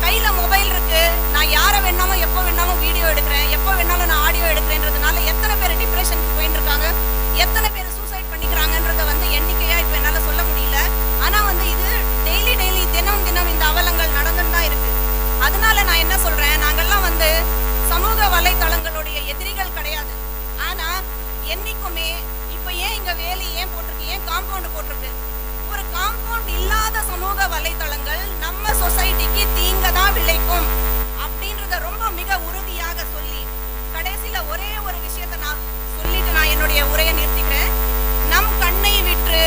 கையில மொபைல் இருக்கு, நான் யாரை வேணாலும் எப்போ வேணாலும் வீடியோ எடுக்கிறேன், எப்போ வேணாலும் நான் ஆடியோ எடுக்கிறேன்றதுனால எத்தனை பேர் டிப்ரெஷனுக்கு போயிட்டு இருக்காங்க, எத்தனை பேர் சூசைட் பண்ணிக்கிறாங்கன்றத வந்து எண்ணிக்கையா இப்ப என்னால சொல்ல முடியல. ஆனா வந்து இது டெய்லி தினம் இந்த அவலங்கள் நடந்துன்னு தான் இருக்கு. அதனால நான் என்ன சொல்றேன், நாங்கெல்லாம் வந்து சமூக வலைதளங்களுடைய எதிரிகள் கிடையாது. ஆனா என்னைக்குமே இப்ப ஏன் இங்க வேலி ஏன் போட்டிருக்கு, ஏன் காம்பவுண்ட் போட்டிருக்கு? ஒரு காம்பவுண்ட் இல்லாத சமூக வலைதளங்கள் நம்ம சொசைட்டிக்கு தீங்க தான் விளைக்கும் அப்படின்றத ரொம்ப மிக உறுதியாக சொல்லி கடைசியில ஒரே ஒரு விஷயத்தை நான் சொல்லிட்டு நான் என்னுடைய உரையை நிறுத்திக்கிறேன். நம் கண்ணை விற்று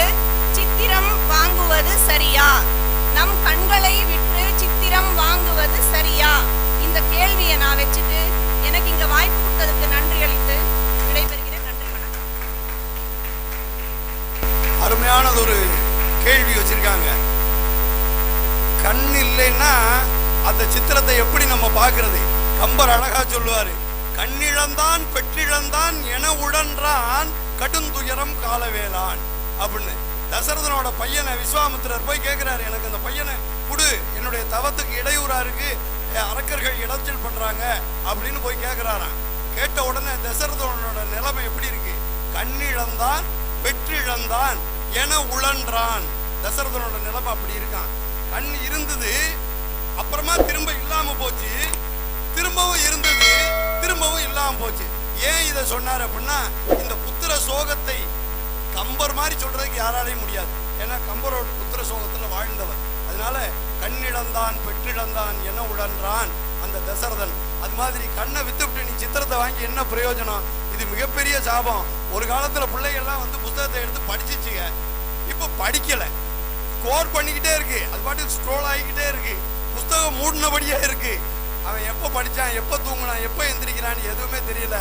சித்திரம் வாங்குவது சரியா? நம் கண்களை விற்று சித்திரம் வாங்குவது சரியா? இந்த கேள்வியை நான் வச்சுட்டு எனக்கு இங்க வாய்ப்பு கொடுத்ததுக்கு நன்றி அளித்து விடைபெறுகிறேன். நன்றி, வணக்கம். அருமையானது ஒரு கேள்வி வச்சிருக்காங்க. கண் இல்லைன்னா அந்த சித்திரத்தை எப்படி நம்ம பார்க்கிறது? கம்பர் அழகா சொல்லுவாரு, கண்ணிழந்தான் பெற்றிழந்தான் என உடன்றான் கடுந்துயரம் காலவேளான் அப்படின்னு. தசரதனோட பையனை விஸ்வாமித்திரர் போய் கேட்கிறாரு, எனக்கு அந்த பையனை கொடு, என்னுடைய தவத்துக்கு இடையூறா இருக்கு, அரக்கர்கள் இடைஞ்சல் பண்றாங்க அப்படின்னு போய் கேட்கிறாராம். கேட்ட உடனே தசரதனோட நிலைமை எப்படி இருக்கு? கண்ணிழந்தான் பெற்றிழந்தான் என உழன்றான். தசரதனோட நிலைமை அப்படி இருக்கான். கண் இருந்தது, அப்புறமா திரும்ப இல்லாம போச்சு, திரும்பவும் இருந்தது, திரும்பவும் இல்லாம போச்சு. ஏன் இதை சொன்னார் அப்படின்னா, இந்த புத்திர சோகத்தை கம்பர் மாதிரி சொல்றதுக்கு யாராலையும் முடியாது. ஏன்னா கம்பரோட புத்திர சோகத்துல வாழ்ந்தவர். அதனால கண்ணிழந்தான் பெற்றிழந்தான் என உழன்றான் அந்த தசரதன். அது மாதிரி கண்ணை வித்துவிட்டு நீ சித்திரத்தை வாங்கி என்ன பிரயோஜனம்? இது மிகப்பெரிய சாபம். ஒரு காலத்துல பிள்ளைகள்லாம் வந்து புத்தகத்தை எடுத்து படிச்சுச்சுங்க, இப்ப படிக்கல, ஸ்கோர் பண்ணிக்கிட்டே இருக்கு, அது பாட்டுக்கு ஸ்க்ரோல் ஆகிக்கிட்டே இருக்கு, புத்தகம் மூடினபடியே இருக்கு. அவன் எப்போ படிச்சான், எப்போ தூங்குனான், எப்போ எந்திரிக்கிறான்னு எதுவுமே தெரியல.